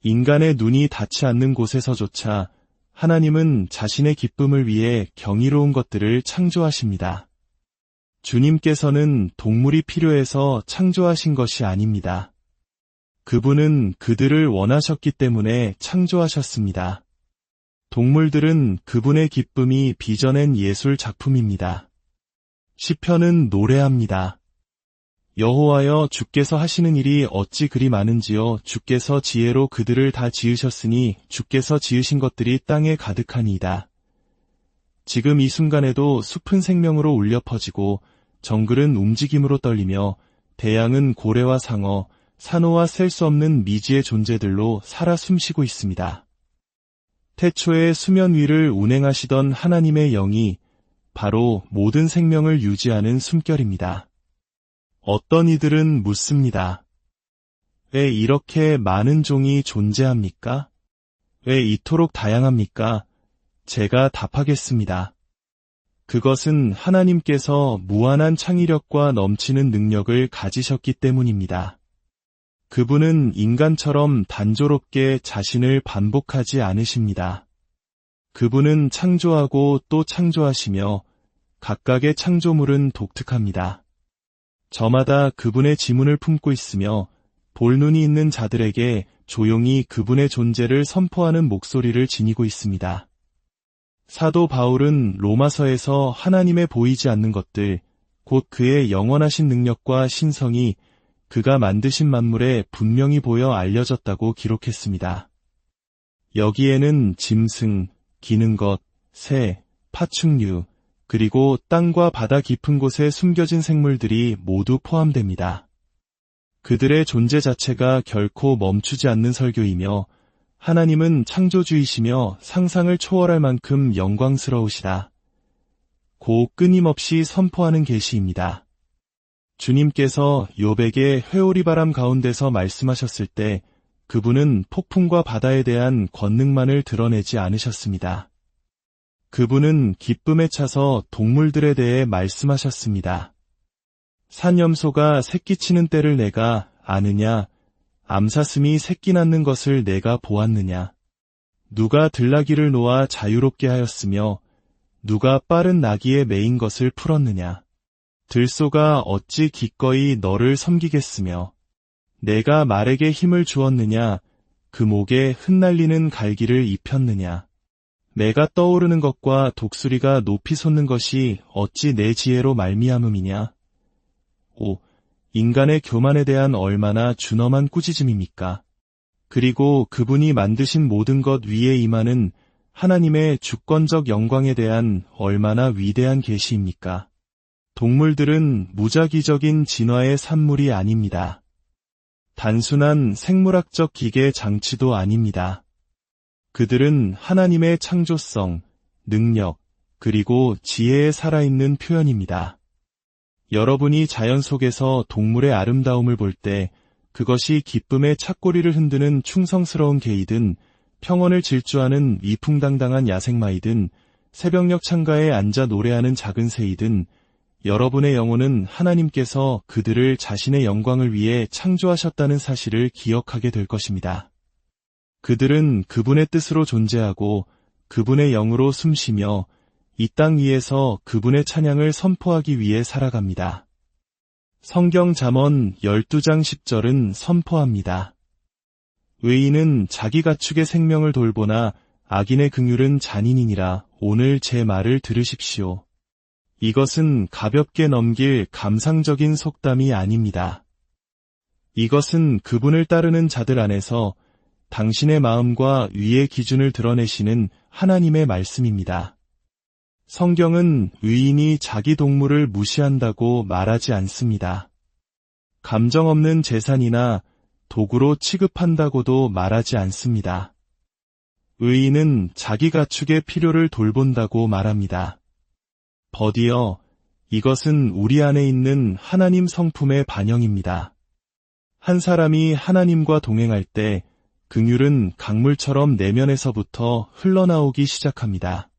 인간의 눈이 닿지 않는 곳에서조차 하나님은 자신의 기쁨을 위해 경이로운 것들을 창조하십니다. 주님께서는 동물이 필요해서 창조하신 것이 아닙니다. 그분은 그들을 원하셨기 때문에 창조하셨습니다. 동물들은 그분의 기쁨이 빚어낸 예술 작품입니다. 시편은 노래합니다. 여호와여, 주께서 하시는 일이 어찌 그리 많은지요. 주께서 지혜로 그들을 다 지으셨으니 주께서 지으신 것들이 땅에 가득하니이다. 지금 이 순간에도 숲은 생명으로 울려 퍼지고 정글은 움직임으로 떨리며 대양은 고래와 상어, 산호와 셀 수 없는 미지의 존재들로 살아 숨쉬고 있습니다. 태초에 수면 위를 운행하시던 하나님의 영이 바로 모든 생명을 유지하는 숨결입니다. 어떤 이들은 묻습니다. 왜 이렇게 많은 종이 존재합니까? 왜 이토록 다양합니까? 제가 답하겠습니다. 그것은 하나님께서 무한한 창의력과 넘치는 능력을 가지셨기 때문입니다. 그분은 인간처럼 단조롭게 자신을 반복하지 않으십니다. 그분은 창조하고 또 창조하시며 각각의 창조물은 독특합니다. 저마다 그분의 지문을 품고 있으며 볼눈이 있는 자들에게 조용히 그분의 존재를 선포하는 목소리를 지니고 있습니다. 사도 바울은 로마서에서 하나님의 보이지 않는 것들, 곧 그의 영원하신 능력과 신성이 그가 만드신 만물에 분명히 보여 알려졌다고 기록했습니다. 여기에는 짐승, 기는 것, 새, 파충류, 그리고 땅과 바다 깊은 곳에 숨겨진 생물들이 모두 포함됩니다. 그들의 존재 자체가 결코 멈추지 않는 설교이며 하나님은 창조주이시며 상상을 초월할 만큼 영광스러우시다. 고 끊임없이 선포하는 계시입니다. 주님께서 욥에게 회오리바람 가운데서 말씀하셨을 때 그분은 폭풍과 바다에 대한 권능만을 드러내지 않으셨습니다. 그분은 기쁨에 차서 동물들에 대해 말씀하셨습니다. 산염소가 새끼치는 때를 내가 아느냐? 암사슴이 새끼 낳는 것을 내가 보았느냐? 누가 들나귀를 놓아 자유롭게 하였으며 누가 빠른 나귀에 매인 것을 풀었느냐? 들소가 어찌 기꺼이 너를 섬기겠으며 내가 말에게 힘을 주었느냐? 그 목에 흩날리는 갈기를 입혔느냐? 매가 떠오르는 것과 독수리가 높이 솟는 것이 어찌 내 지혜로 말미암음이냐? 오, 인간의 교만에 대한 얼마나 준엄한 꾸짖음입니까? 그리고 그분이 만드신 모든 것 위에 임하는 하나님의 주권적 영광에 대한 얼마나 위대한 계시입니까? 동물들은 무작위적인 진화의 산물이 아닙니다. 단순한 생물학적 기계 장치도 아닙니다. 그들은 하나님의 창조성, 능력, 그리고 지혜에 살아있는 표현입니다. 여러분이 자연 속에서 동물의 아름다움을 볼 때 그것이 기쁨의 찻꼬리를 흔드는 충성스러운 개이든 평온을 질주하는 위풍당당한 야생마이든 새벽녘 창가에 앉아 노래하는 작은 새이든 여러분의 영혼은 하나님께서 그들을 자신의 영광을 위해 창조하셨다는 사실을 기억하게 될 것입니다. 그들은 그분의 뜻으로 존재하고 그분의 영으로 숨쉬며 이 땅 위에서 그분의 찬양을 선포하기 위해 살아갑니다. 성경 잠언 12장 10절은 선포합니다. 의인은 자기 가축의 생명을 돌보나 악인의 긍휼은 잔인이니라. 오늘 제 말을 들으십시오. 이것은 가볍게 넘길 감상적인 속담이 아닙니다. 이것은 그분을 따르는 자들 안에서 당신의 마음과 위의 기준을 드러내시는 하나님의 말씀입니다. 성경은 의인이 자기 동물을 무시한다고 말하지 않습니다. 감정 없는 재산이나 도구로 취급한다고도 말하지 않습니다. 의인은 자기 가축의 필요를 돌본다고 말합니다. 버디어, 이것은 우리 안에 있는 하나님 성품의 반영입니다. 한 사람이 하나님과 동행할 때 긍휼은 강물처럼 내면에서부터 흘러나오기 시작합니다.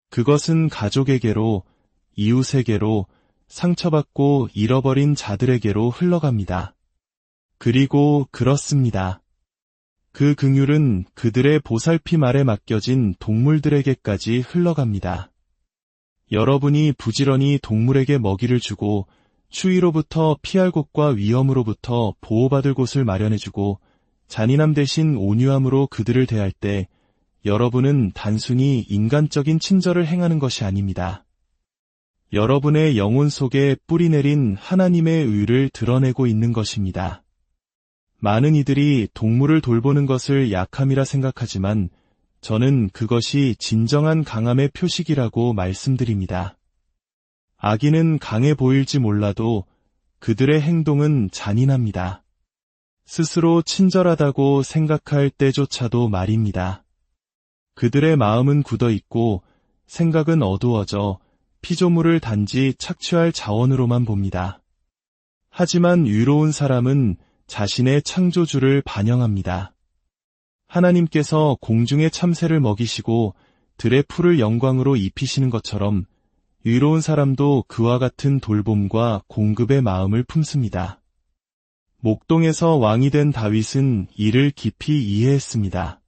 그것은 가족에게로, 이웃에게로, 상처받고 잃어버린 자들에게로 흘러갑니다. 그리고 그렇습니다. 그 긍휼은 그들의 보살핌 아래 맡겨진 동물들에게까지 흘러갑니다. 여러분이 부지런히 동물에게 먹이를 주고 추위로부터 피할 곳과 위험으로부터 보호받을 곳을 마련해주고 잔인함 대신 온유함으로 그들을 대할 때 여러분은 단순히 인간적인 친절을 행하는 것이 아닙니다. 여러분의 영혼 속에 뿌리내린 하나님의 의를 드러내고 있는 것입니다. 많은 이들이 동물을 돌보는 것을 약함이라 생각하지만 저는 그것이 진정한 강함의 표식이라고 말씀드립니다. 악인은 강해 보일지 몰라도 그들의 행동은 잔인합니다. 스스로 친절하다고 생각할 때조차도 말입니다. 그들의 마음은 굳어 있고 생각은 어두워져 피조물을 단지 착취할 자원으로만 봅니다. 하지만 의로운 사람은 자신의 창조주를 반영합니다. 하나님께서 공중의 참새를 먹이시고 들의 풀을 영광으로 입히시는 것처럼 의로운 사람도 그와 같은 돌봄과 공급의 마음을 품습니다. 목동에서 왕이 된 다윗은 이를 깊이 이해했습니다.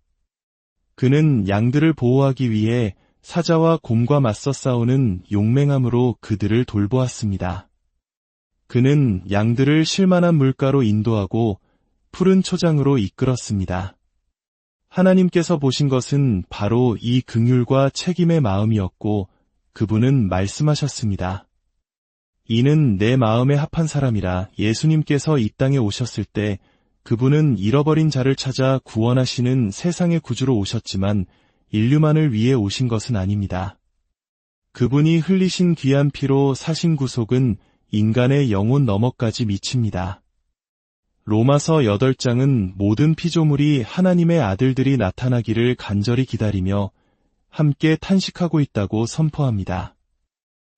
그는 양들을 보호하기 위해 사자와 곰과 맞서 싸우는 용맹함으로 그들을 돌보았습니다. 그는 양들을 쉴만한 물가로 인도하고 푸른 초장으로 이끌었습니다. 하나님께서 보신 것은 바로 이 긍휼과 책임의 마음이었고 그분은 말씀하셨습니다. 이는 내 마음에 합한 사람이라. 예수님께서 이 땅에 오셨을 때 그분은 잃어버린 자를 찾아 구원하시는 세상의 구주로 오셨지만 인류만을 위해 오신 것은 아닙니다. 그분이 흘리신 귀한 피로 사신 구속은 인간의 영혼 너머까지 미칩니다. 로마서 8장은 모든 피조물이 하나님의 아들들이 나타나기를 간절히 기다리며 함께 탄식하고 있다고 선포합니다.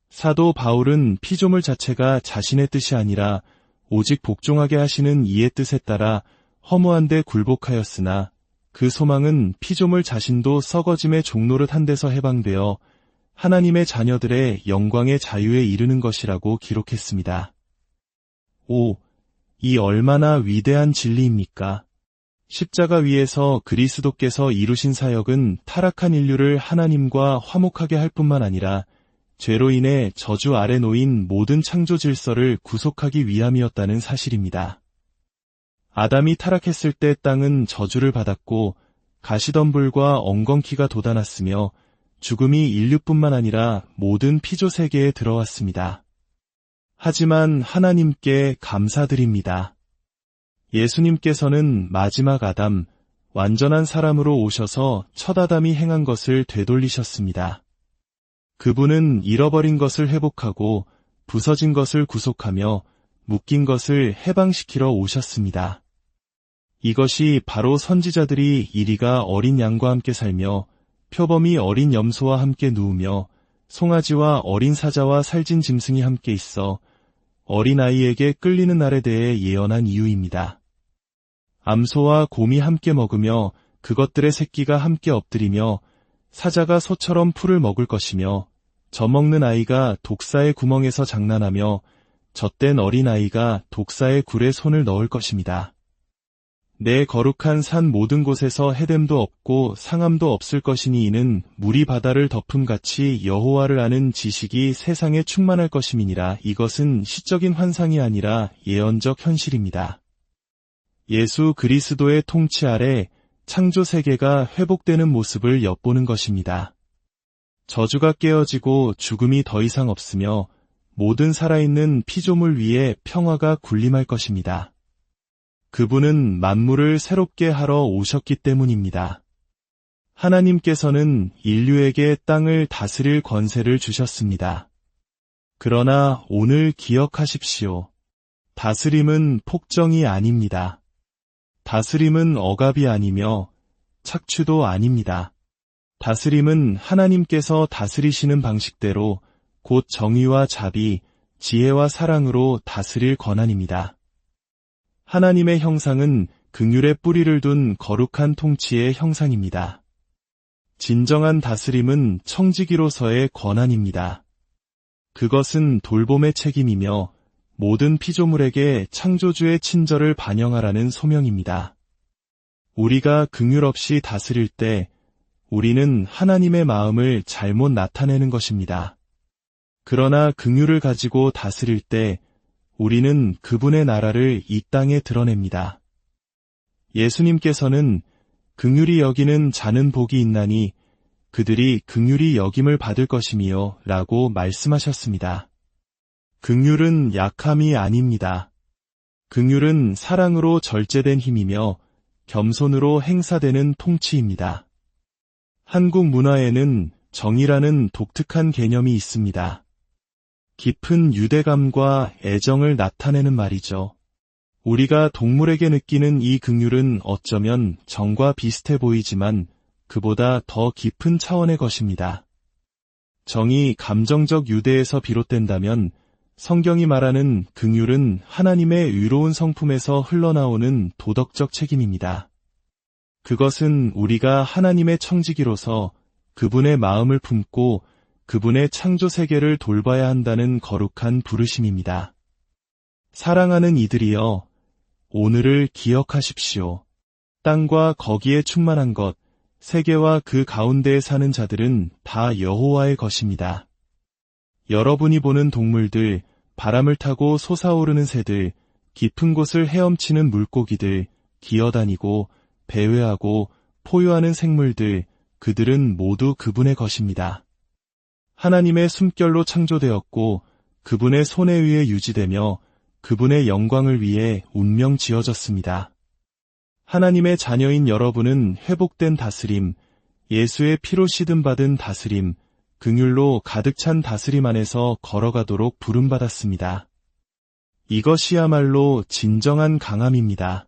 사도 바울은 피조물 자체가 자신의 뜻이 아니라 오직 복종하게 하시는 이의 뜻에 따라 허무한 데 굴복하였으나 그 소망은 피조물 자신도 썩어짐의 종노릇 한 데서 해방되어 하나님의 자녀들의 영광의 자유에 이르는 것이라고 기록했습니다. 이 얼마나 위대한 진리입니까? 십자가 위에서 그리스도께서 이루신 사역은 타락한 인류를 하나님과 화목하게 할 뿐만 아니라 죄로 인해 저주 아래 놓인 모든 창조 질서를 구속하기 위함이었다는 사실입니다. 아담이 타락했을 때 땅은 저주를 받았고 가시덤불과 엉겅퀴가 돋아났으며 죽음이 인류뿐만 아니라 모든 피조 세계에 들어왔습니다. 하지만 하나님께 감사드립니다. 예수님께서는 마지막 아담, 완전한 사람으로 오셔서 첫 아담이 행한 것을 되돌리셨습니다. 그분은 잃어버린 것을 회복하고 부서진 것을 구속하며 묶인 것을 해방시키러 오셨습니다. 이것이 바로 선지자들이 이리가 어린 양과 함께 살며 표범이 어린 염소와 함께 누우며 송아지와 어린 사자와 살진 짐승이 함께 있어 어린아이에게 끌리는 날에 대해 예언한 이유입니다. 암소와 곰이 함께 먹으며 그것들의 새끼가 함께 엎드리며 사자가 소처럼 풀을 먹을 것이며 젖먹는 아이가 독사의 구멍에서 장난하며 젖된 어린아이가 독사의 굴에 손을 넣을 것입니다. 내 거룩한 산 모든 곳에서 해됨도 없고 상함도 없을 것이니 이는 물이 바다를 덮음같이 여호와를 아는 지식이 세상에 충만할 것임이니라. 이것은 시적인 환상이 아니라 예언적 현실입니다. 예수 그리스도의 통치 아래 창조 세계가 회복되는 모습을 엿보는 것입니다. 저주가 깨어지고 죽음이 더 이상 없으며 모든 살아있는 피조물 위에 평화가 군림할 것입니다. 그분은 만물을 새롭게 하러 오셨기 때문입니다. 하나님께서는 인류에게 땅을 다스릴 권세를 주셨습니다. 그러나 오늘 기억하십시오. 다스림은 폭정이 아닙니다. 다스림은 억압이 아니며 착취도 아닙니다. 다스림은 하나님께서 다스리시는 방식대로 곧 정의와 자비, 지혜와 사랑으로 다스릴 권한입니다. 하나님의 형상은 긍휼의 뿌리를 둔 거룩한 통치의 형상입니다. 진정한 다스림은 청지기로서의 권한입니다. 그것은 돌봄의 책임이며 모든 피조물에게 창조주의 친절을 반영하라는 소명입니다. 우리가 긍휼 없이 다스릴 때 우리는 하나님의 마음을 잘못 나타내는 것입니다. 그러나 긍휼을 가지고 다스릴 때 우리는 그분의 나라를 이 땅에 드러냅니다. 예수님께서는 긍휼히 여기는 자는 복이 있나니 그들이 긍휼히 여김을 받을 것이미요 라고 말씀하셨습니다. 긍휼은 약함이 아닙니다. 긍휼은 사랑으로 절제된 힘이며 겸손으로 행사되는 통치입니다. 한국 문화에는 정이라는 독특한 개념이 있습니다. 깊은 유대감과 애정을 나타내는 말이죠. 우리가 동물에게 느끼는 이 긍휼은 어쩌면 정과 비슷해 보이지만 그보다 더 깊은 차원의 것입니다. 정이 감정적 유대에서 비롯된다면 성경이 말하는 긍휼은 하나님의 의로운 성품에서 흘러나오는 도덕적 책임입니다. 그것은 우리가 하나님의 청지기로서 그분의 마음을 품고 그분의 창조 세계를 돌봐야 한다는 거룩한 부르심입니다. 사랑하는 이들이여, 오늘을 기억하십시오. 땅과 거기에 충만한 것, 세계와 그 가운데에 사는 자들은 다 여호와의 것입니다. 여러분이 보는 동물들, 바람을 타고 솟아오르는 새들, 깊은 곳을 헤엄치는 물고기들, 기어다니고 배회하고 포효하는 생물들, 그들은 모두 그분의 것입니다. 하나님의 숨결로 창조되었고 그분의 손에 의해 유지되며 그분의 영광을 위해 운명 지어졌습니다. 하나님의 자녀인 여러분은 회복된 다스림, 예수의 피로 씻음 받은 다스림, 긍휼로 가득 찬 다스림 안에서 걸어가도록 부름받았습니다. 이것이야말로 진정한 강함입니다.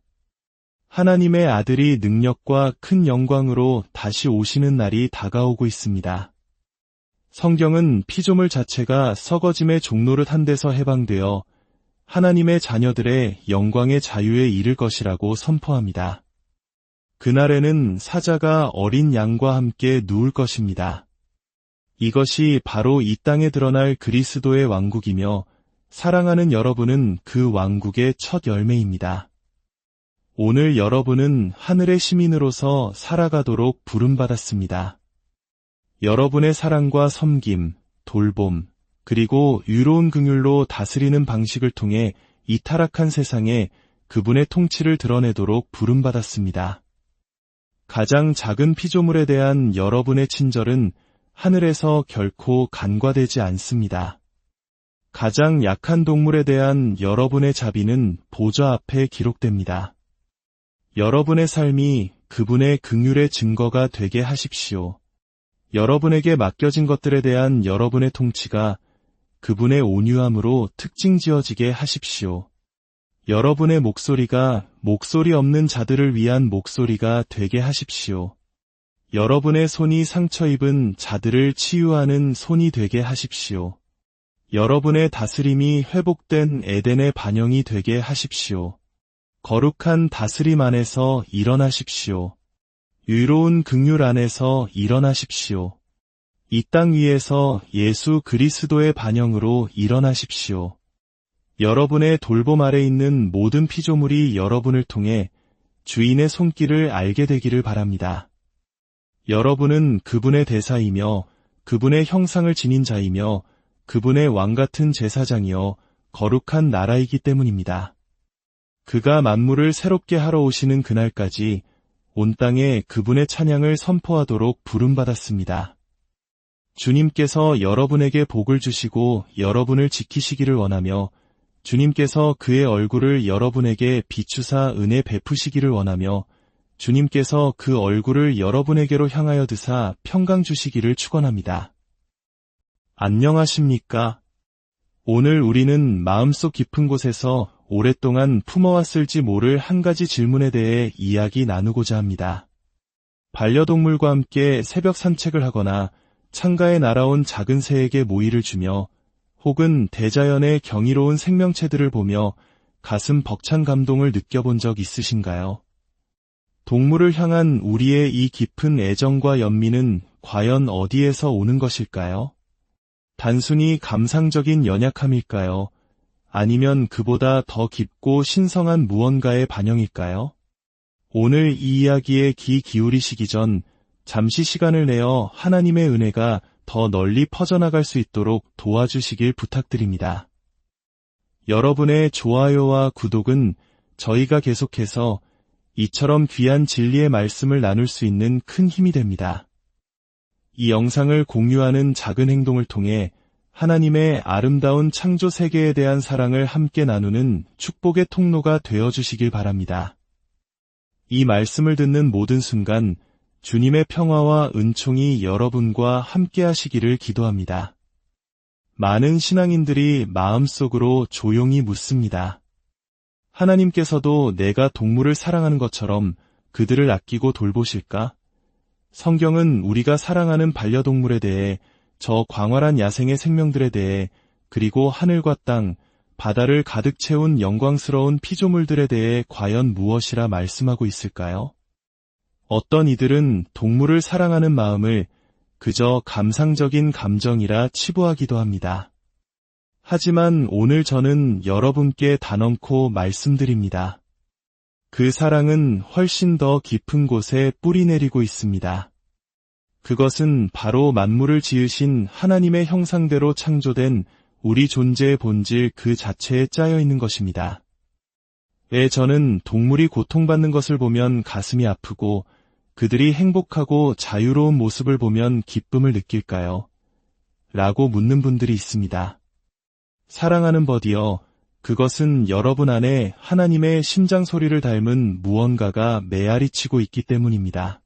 하나님의 아들이 능력과 큰 영광으로 다시 오시는 날이 다가오고 있습니다. 성경은 피조물 자체가 썩어짐의 종노릇 한 데서 해방되어 하나님의 자녀들의 영광의 자유에 이를 것이라고 선포합니다. 그날에는 사자가 어린 양과 함께 누울 것입니다. 이것이 바로 이 땅에 드러날 그리스도의 왕국이며 사랑하는 여러분은 그 왕국의 첫 열매입니다. 오늘 여러분은 하늘의 시민으로서 살아가도록 부름받았습니다. 여러분의 사랑과 섬김, 돌봄, 그리고 유로운 긍휼로 다스리는 방식을 통해 이 타락한 세상에 그분의 통치를 드러내도록 부름받았습니다. 가장 작은 피조물에 대한 여러분의 친절은 하늘에서 결코 간과되지 않습니다. 가장 약한 동물에 대한 여러분의 자비는 보좌 앞에 기록됩니다. 여러분의 삶이 그분의 긍휼의 증거가 되게 하십시오. 여러분에게 맡겨진 것들에 대한 여러분의 통치가 그분의 온유함으로 특징 지어지게 하십시오. 여러분의 목소리가 목소리 없는 자들을 위한 목소리가 되게 하십시오. 여러분의 손이 상처 입은 자들을 치유하는 손이 되게 하십시오. 여러분의 다스림이 회복된 에덴의 반영이 되게 하십시오. 거룩한 다스림 안에서 일어나십시오. 유로운 긍휼 안에서 일어나십시오. 이 땅 위에서 예수 그리스도의 반영으로 일어나십시오. 여러분의 돌봄 아래 있는 모든 피조물이 여러분을 통해 주인의 손길을 알게 되기를 바랍니다. 여러분은 그분의 대사이며 그분의 형상을 지닌 자이며 그분의 왕같은 제사장이여 거룩한 나라이기 때문입니다. 그가 만물을 새롭게 하러 오시는 그날까지 온 땅에 그분의 찬양을 선포하도록 부름받았습니다. 주님께서 여러분에게 복을 주시고 여러분을 지키시기를 원하며 주님께서 그의 얼굴을 여러분에게 비추사 은혜 베푸시기를 원하며 주님께서 그 얼굴을 여러분에게로 향하여 드사 평강 주시기를 축원합니다. 안녕하십니까? 오늘 우리는 마음속 깊은 곳에서 오랫동안 품어왔을지 모를 한 가지 질문에 대해 이야기 나누고자 합니다. 반려동물과 함께 새벽 산책을 하거나 창가에 날아온 작은 새에게 모이를 주며 혹은 대자연의 경이로운 생명체들을 보며 가슴 벅찬 감동을 느껴본 적 있으신가요? 동물을 향한 우리의 이 깊은 애정과 연민은 과연 어디에서 오는 것일까요? 단순히 감상적인 연약함일까요? 아니면 그보다 더 깊고 신성한 무언가의 반영일까요? 오늘 이 이야기에 귀 기울이시기 전 잠시 시간을 내어 하나님의 은혜가 더 널리 퍼져나갈 수 있도록 도와주시길 부탁드립니다. 여러분의 좋아요와 구독은 저희가 계속해서 이처럼 귀한 진리의 말씀을 나눌 수 있는 큰 힘이 됩니다. 이 영상을 공유하는 작은 행동을 통해 하나님의 아름다운 창조 세계에 대한 사랑을 함께 나누는 축복의 통로가 되어주시길 바랍니다. 이 말씀을 듣는 모든 순간 주님의 평화와 은총이 여러분과 함께 하시기를 기도합니다. 많은 신앙인들이 마음속으로 조용히 묻습니다. 하나님께서도 내가 동물을 사랑하는 것처럼 그들을 아끼고 돌보실까? 성경은 우리가 사랑하는 반려동물에 대해 저 광활한 야생의 생명들에 대해 그리고 하늘과 땅, 바다를 가득 채운 영광스러운 피조물들에 대해 과연 무엇이라 말씀하고 있을까요? 어떤 이들은 동물을 사랑하는 마음을 그저 감상적인 감정이라 치부하기도 합니다. 하지만 오늘 저는 여러분께 단언코 말씀드립니다. 그 사랑은 훨씬 더 깊은 곳에 뿌리 내리고 있습니다. 그것은 바로 만물을 지으신 하나님의 형상대로 창조된 우리 존재의 본질 그 자체에 짜여 있는 것입니다. 왜 저는 동물이 고통받는 것을 보면 가슴이 아프고 그들이 행복하고 자유로운 모습을 보면 기쁨을 느낄까요? 라고 묻는 분들이 있습니다. 사랑하는 버디여, 그것은 여러분 안에 하나님의 심장 소리를 닮은 무언가가 메아리치고 있기 때문입니다.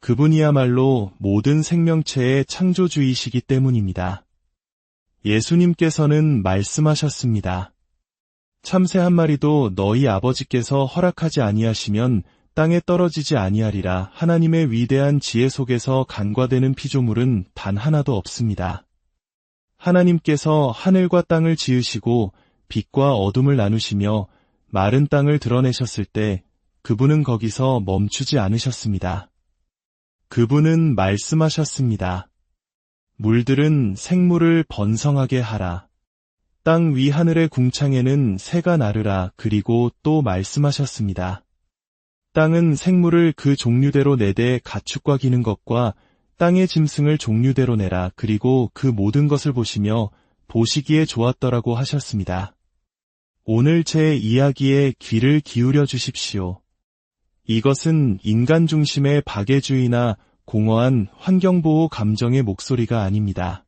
그분이야말로 모든 생명체의 창조주이시기 때문입니다. 예수님께서는 말씀하셨습니다. 참새 한 마리도 너희 아버지께서 허락하지 아니하시면 땅에 떨어지지 아니하리라. 하나님의 위대한 지혜 속에서 간과되는 피조물은 단 하나도 없습니다. 하나님께서 하늘과 땅을 지으시고 빛과 어둠을 나누시며 마른 땅을 드러내셨을 때 그분은 거기서 멈추지 않으셨습니다. 그분은 말씀하셨습니다. 물들은 생물을 번성하게 하라. 땅 위 하늘의 궁창에는 새가 나르라. 그리고 또 말씀하셨습니다. 땅은 생물을 그 종류대로 내되 가축과 기는 것과 땅의 짐승을 종류대로 내라. 그리고 그 모든 것을 보시며 보시기에 좋았더라고 하셨습니다. 오늘 제 이야기에 귀를 기울여 주십시오. 이것은 인간 중심의 박애주의나 공허한 환경보호 감정의 목소리가 아닙니다.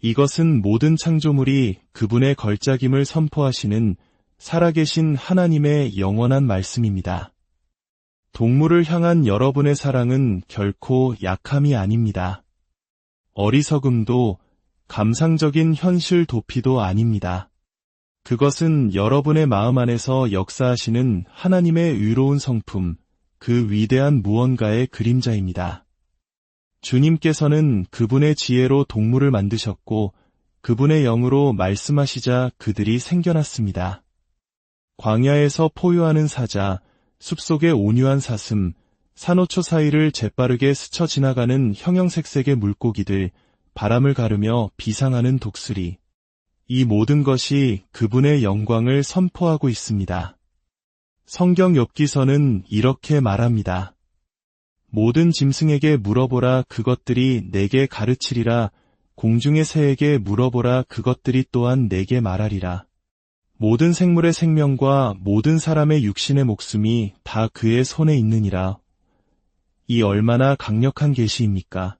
이것은 모든 창조물이 그분의 걸작임을 선포하시는 살아계신 하나님의 영원한 말씀입니다. 동물을 향한 여러분의 사랑은 결코 약함이 아닙니다. 어리석음도 감상적인 현실 도피도 아닙니다. 그것은 여러분의 마음 안에서 역사하시는 하나님의 의로운 성품, 그 위대한 무언가의 그림자입니다. 주님께서는 그분의 지혜로 동물을 만드셨고 그분의 영으로 말씀하시자 그들이 생겨났습니다. 광야에서 포효하는 사자, 숲속의 온유한 사슴, 산호초 사이를 재빠르게 스쳐 지나가는 형형색색의 물고기들, 바람을 가르며 비상하는 독수리. 이 모든 것이 그분의 영광을 선포하고 있습니다. 성경 욥기서는 이렇게 말합니다. 모든 짐승에게 물어보라. 그것들이 내게 가르치리라. 공중의 새에게 물어보라. 그것들이 또한 내게 말하리라. 모든 생물의 생명과 모든 사람의 육신의 목숨이 다 그의 손에 있느니라. 이 얼마나 강력한 계시입니까?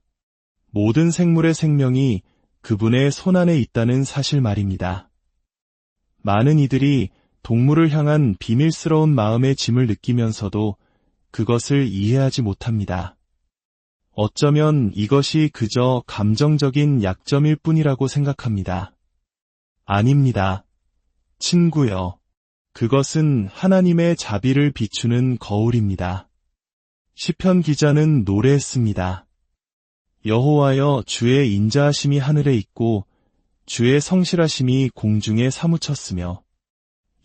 모든 생물의 생명이 그분의 손안에 있다는 사실 말입니다. 많은 이들이 동물을 향한 비밀스러운 마음의 짐을 느끼면서도 그것을 이해하지 못합니다. 어쩌면 이것이 그저 감정적인 약점일 뿐이라고 생각합니다. 아닙니다. 친구여. 그것은 하나님의 자비를 비추는 거울입니다. 시편 기자는 노래했습니다. 여호와여, 주의 인자하심이 하늘에 있고 주의 성실하심이 공중에 사무쳤으며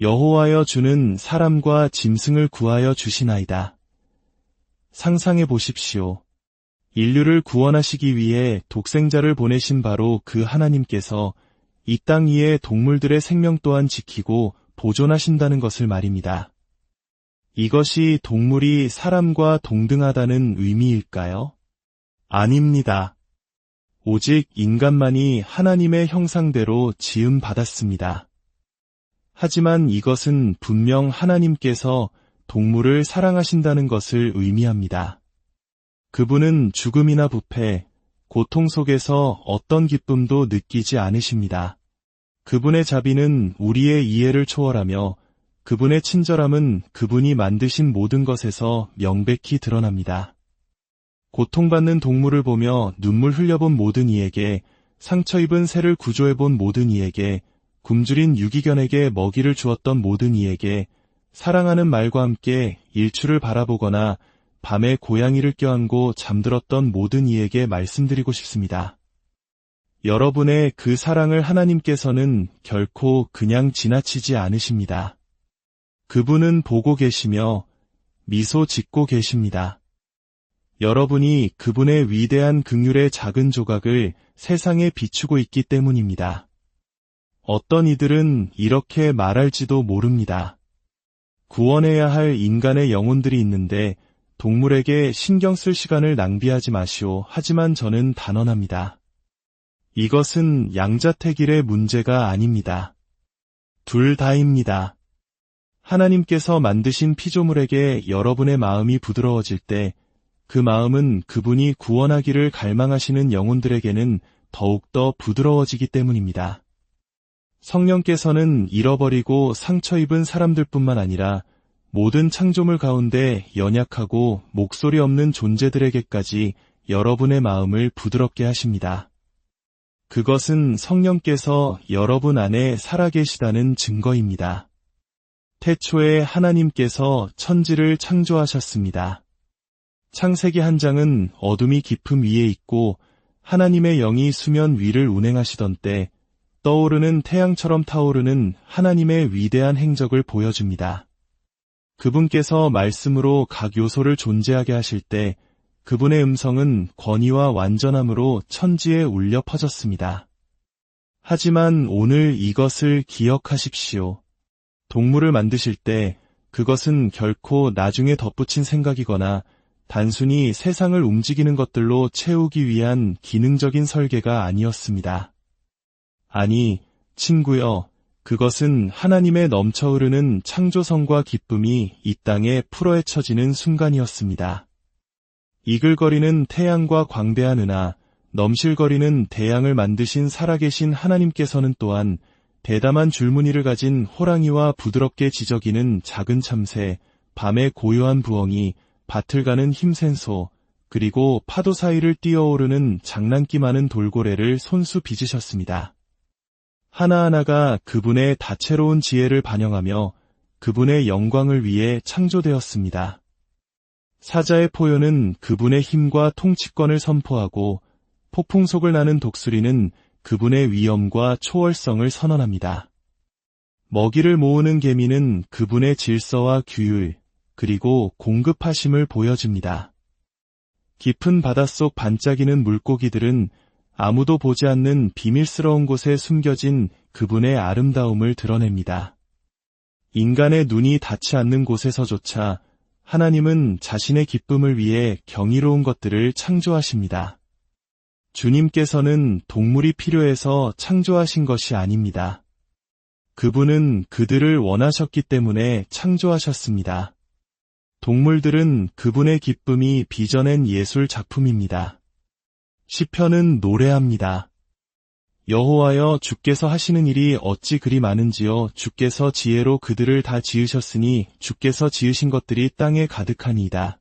여호와여, 주는 사람과 짐승을 구하여 주시나이다. 상상해 보십시오. 인류를 구원하시기 위해 독생자를 보내신 바로 그 하나님께서 이 땅 위의 동물들의 생명 또한 지키고 보존하신다는 것을 말입니다. 이것이 동물이 사람과 동등하다는 의미일까요? 아닙니다. 오직 인간만이 하나님의 형상대로 지음받았습니다. 하지만 이것은 분명 하나님께서 동물을 사랑하신다는 것을 의미합니다. 그분은 죽음이나 부패, 고통 속에서 어떤 기쁨도 느끼지 않으십니다. 그분의 자비는 우리의 이해를 초월하며 그분의 친절함은 그분이 만드신 모든 것에서 명백히 드러납니다. 고통받는 동물을 보며 눈물 흘려본 모든 이에게, 상처 입은 새를 구조해본 모든 이에게, 굶주린 유기견에게 먹이를 주었던 모든 이에게, 사랑하는 말과 함께 일출을 바라보거나 밤에 고양이를 껴안고 잠들었던 모든 이에게 말씀드리고 싶습니다. 여러분의 그 사랑을 하나님께서는 결코 그냥 지나치지 않으십니다. 그분은 보고 계시며 미소 짓고 계십니다. 여러분이 그분의 위대한 긍휼의 작은 조각을 세상에 비추고 있기 때문입니다. 어떤 이들은 이렇게 말할지도 모릅니다. 구원해야 할 인간의 영혼들이 있는데 동물에게 신경 쓸 시간을 낭비하지 마시오. 하지만 저는 단언합니다. 이것은 양자택일의 문제가 아닙니다. 둘 다입니다. 하나님께서 만드신 피조물에게 여러분의 마음이 부드러워질 때 그 마음은 그분이 구원하기를 갈망하시는 영혼들에게는 더욱더 부드러워지기 때문입니다. 성령께서는 잃어버리고 상처 입은 사람들뿐만 아니라 모든 창조물 가운데 연약하고 목소리 없는 존재들에게까지 여러분의 마음을 부드럽게 하십니다. 그것은 성령께서 여러분 안에 살아계시다는 증거입니다. 태초에 하나님께서 천지를 창조하셨습니다. 창세기 한 장은 어둠이 깊음 위에 있고 하나님의 영이 수면 위를 운행하시던 때 떠오르는 태양처럼 타오르는 하나님의 위대한 행적을 보여줍니다. 그분께서 말씀으로 각 요소를 존재하게 하실 때 그분의 음성은 권위와 완전함으로 천지에 울려 퍼졌습니다. 하지만 오늘 이것을 기억하십시오. 동물을 만드실 때 그것은 결코 나중에 덧붙인 생각이거나 단순히 세상을 움직이는 것들로 채우기 위한 기능적인 설계가 아니었습니다. 아니, 친구여, 그것은 하나님의 넘쳐 흐르는 창조성과 기쁨이 이 땅에 풀어헤쳐지는 순간이었습니다. 이글거리는 태양과 광대한 은하, 넘실거리는 대양을 만드신 살아계신 하나님께서는 또한 대담한 줄무늬를 가진 호랑이와 부드럽게 지저귀는 작은 참새, 밤의 고요한 부엉이, 밭을 가는 힘센 소, 그리고 파도 사이를 뛰어오르는 장난기 많은 돌고래를 손수 빚으셨습니다. 하나하나가 그분의 다채로운 지혜를 반영하며 그분의 영광을 위해 창조되었습니다. 사자의 포효는 그분의 힘과 통치권을 선포하고 폭풍속을 나는 독수리는 그분의 위엄과 초월성을 선언합니다. 먹이를 모으는 개미는 그분의 질서와 규율, 그리고 공급하심을 보여줍니다. 깊은 바닷속 반짝이는 물고기들은 아무도 보지 않는 비밀스러운 곳에 숨겨진 그분의 아름다움을 드러냅니다. 인간의 눈이 닿지 않는 곳에서조차 하나님은 자신의 기쁨을 위해 경이로운 것들을 창조하십니다. 주님께서는 동물이 필요해서 창조하신 것이 아닙니다. 그분은 그들을 원하셨기 때문에 창조하셨습니다. 동물들은 그분의 기쁨이 빚어낸 예술 작품입니다. 시편은 노래합니다. 여호와여, 주께서 하시는 일이 어찌 그리 많은지요. 주께서 지혜로 그들을 다 지으셨으니 주께서 지으신 것들이 땅에 가득하니이다.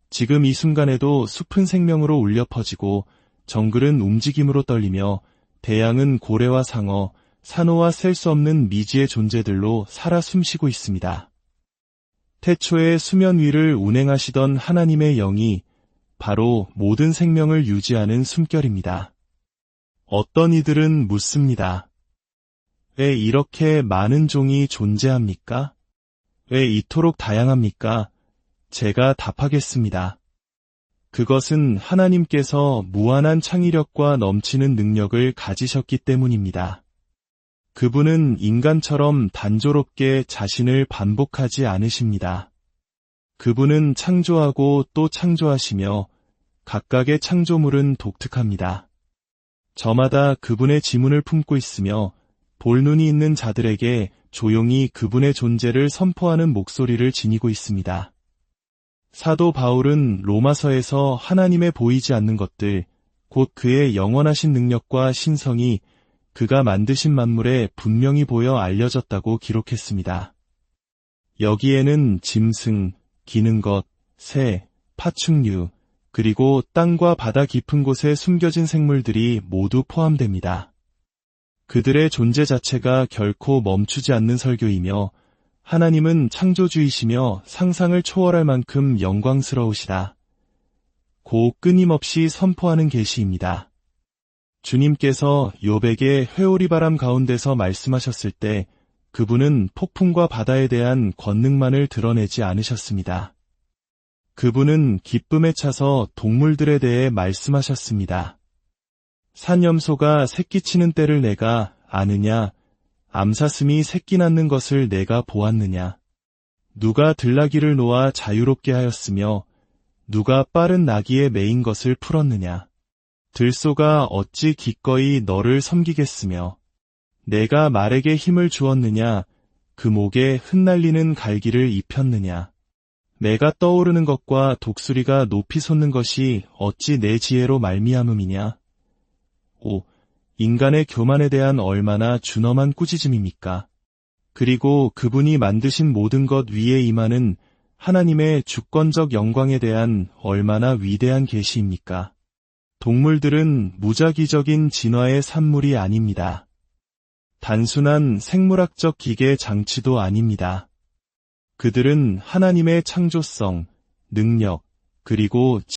지금 이 순간에도 숲은 생명으로 울려 퍼지고 정글은 움직임으로 떨리며 대양은 고래와 상어, 산호와 셀 수 없는 미지의 존재들로 살아 숨쉬고 있습니다. 태초에 수면 위를 운행하시던 하나님의 영이 바로 모든 생명을 유지하는 숨결입니다. 어떤 이들은 묻습니다. 왜 이렇게 많은 종이 존재합니까? 왜 이토록 다양합니까? 제가 답하겠습니다. 그것은 하나님께서 무한한 창의력과 넘치는 능력을 가지셨기 때문입니다. 그분은 인간처럼 단조롭게 자신을 반복하지 않으십니다. 그분은 창조하고 또 창조하시며 각각의 창조물은 독특합니다. 저마다 그분의 지문을 품고 있으며 볼눈이 있는 자들에게 조용히 그분의 존재를 선포하는 목소리를 지니고 있습니다. 사도 바울은 로마서에서 하나님의 보이지 않는 것들, 곧 그의 영원하신 능력과 신성이 그가 만드신 만물에 분명히 보여 알려졌다고 기록했습니다. 여기에는 짐승, 기는 것, 새, 파충류, 그리고 땅과 바다 깊은 곳에 숨겨진 생물들이 모두 포함됩니다. 그들의 존재 자체가 결코 멈추지 않는 설교이며 하나님은 창조주이시며 상상을 초월할 만큼 영광스러우시다. 고 끊임없이 선포하는 계시입니다. 주님께서 욥에게 회오리 바람 가운데서 말씀하셨을 때 그분은 폭풍과 바다에 대한 권능만을 드러내지 않으셨습니다. 그분은 기쁨에 차서 동물들에 대해 말씀하셨습니다. 산염소가 새끼치는 때를 내가 아느냐? 암사슴이 새끼 낳는 것을 내가 보았느냐? 누가 들나귀를 놓아 자유롭게 하였으며 누가 빠른 나귀에 매인 것을 풀었느냐? 들소가 어찌 기꺼이 너를 섬기겠으며 내가 말에게 힘을 주었느냐? 그 목에 흩날리는 갈기를 입혔느냐? 내가 떠오르는 것과 독수리가 높이 솟는 것이 어찌 내 지혜로 말미암음이냐? 오, 인간의 교만에 대한 얼마나 준엄한 꾸짖음입니까? 그리고 그분이 만드신 모든 것 위에 임하는 하나님의 주권적 영광에 대한 얼마나 위대한 계시입니까? 동물들은 무작위적인 진화의 산물이 아닙니다. 단순한 생물학적 기계 장치도 아닙니다. 그들은 하나님의 창조성, 능력, 그리고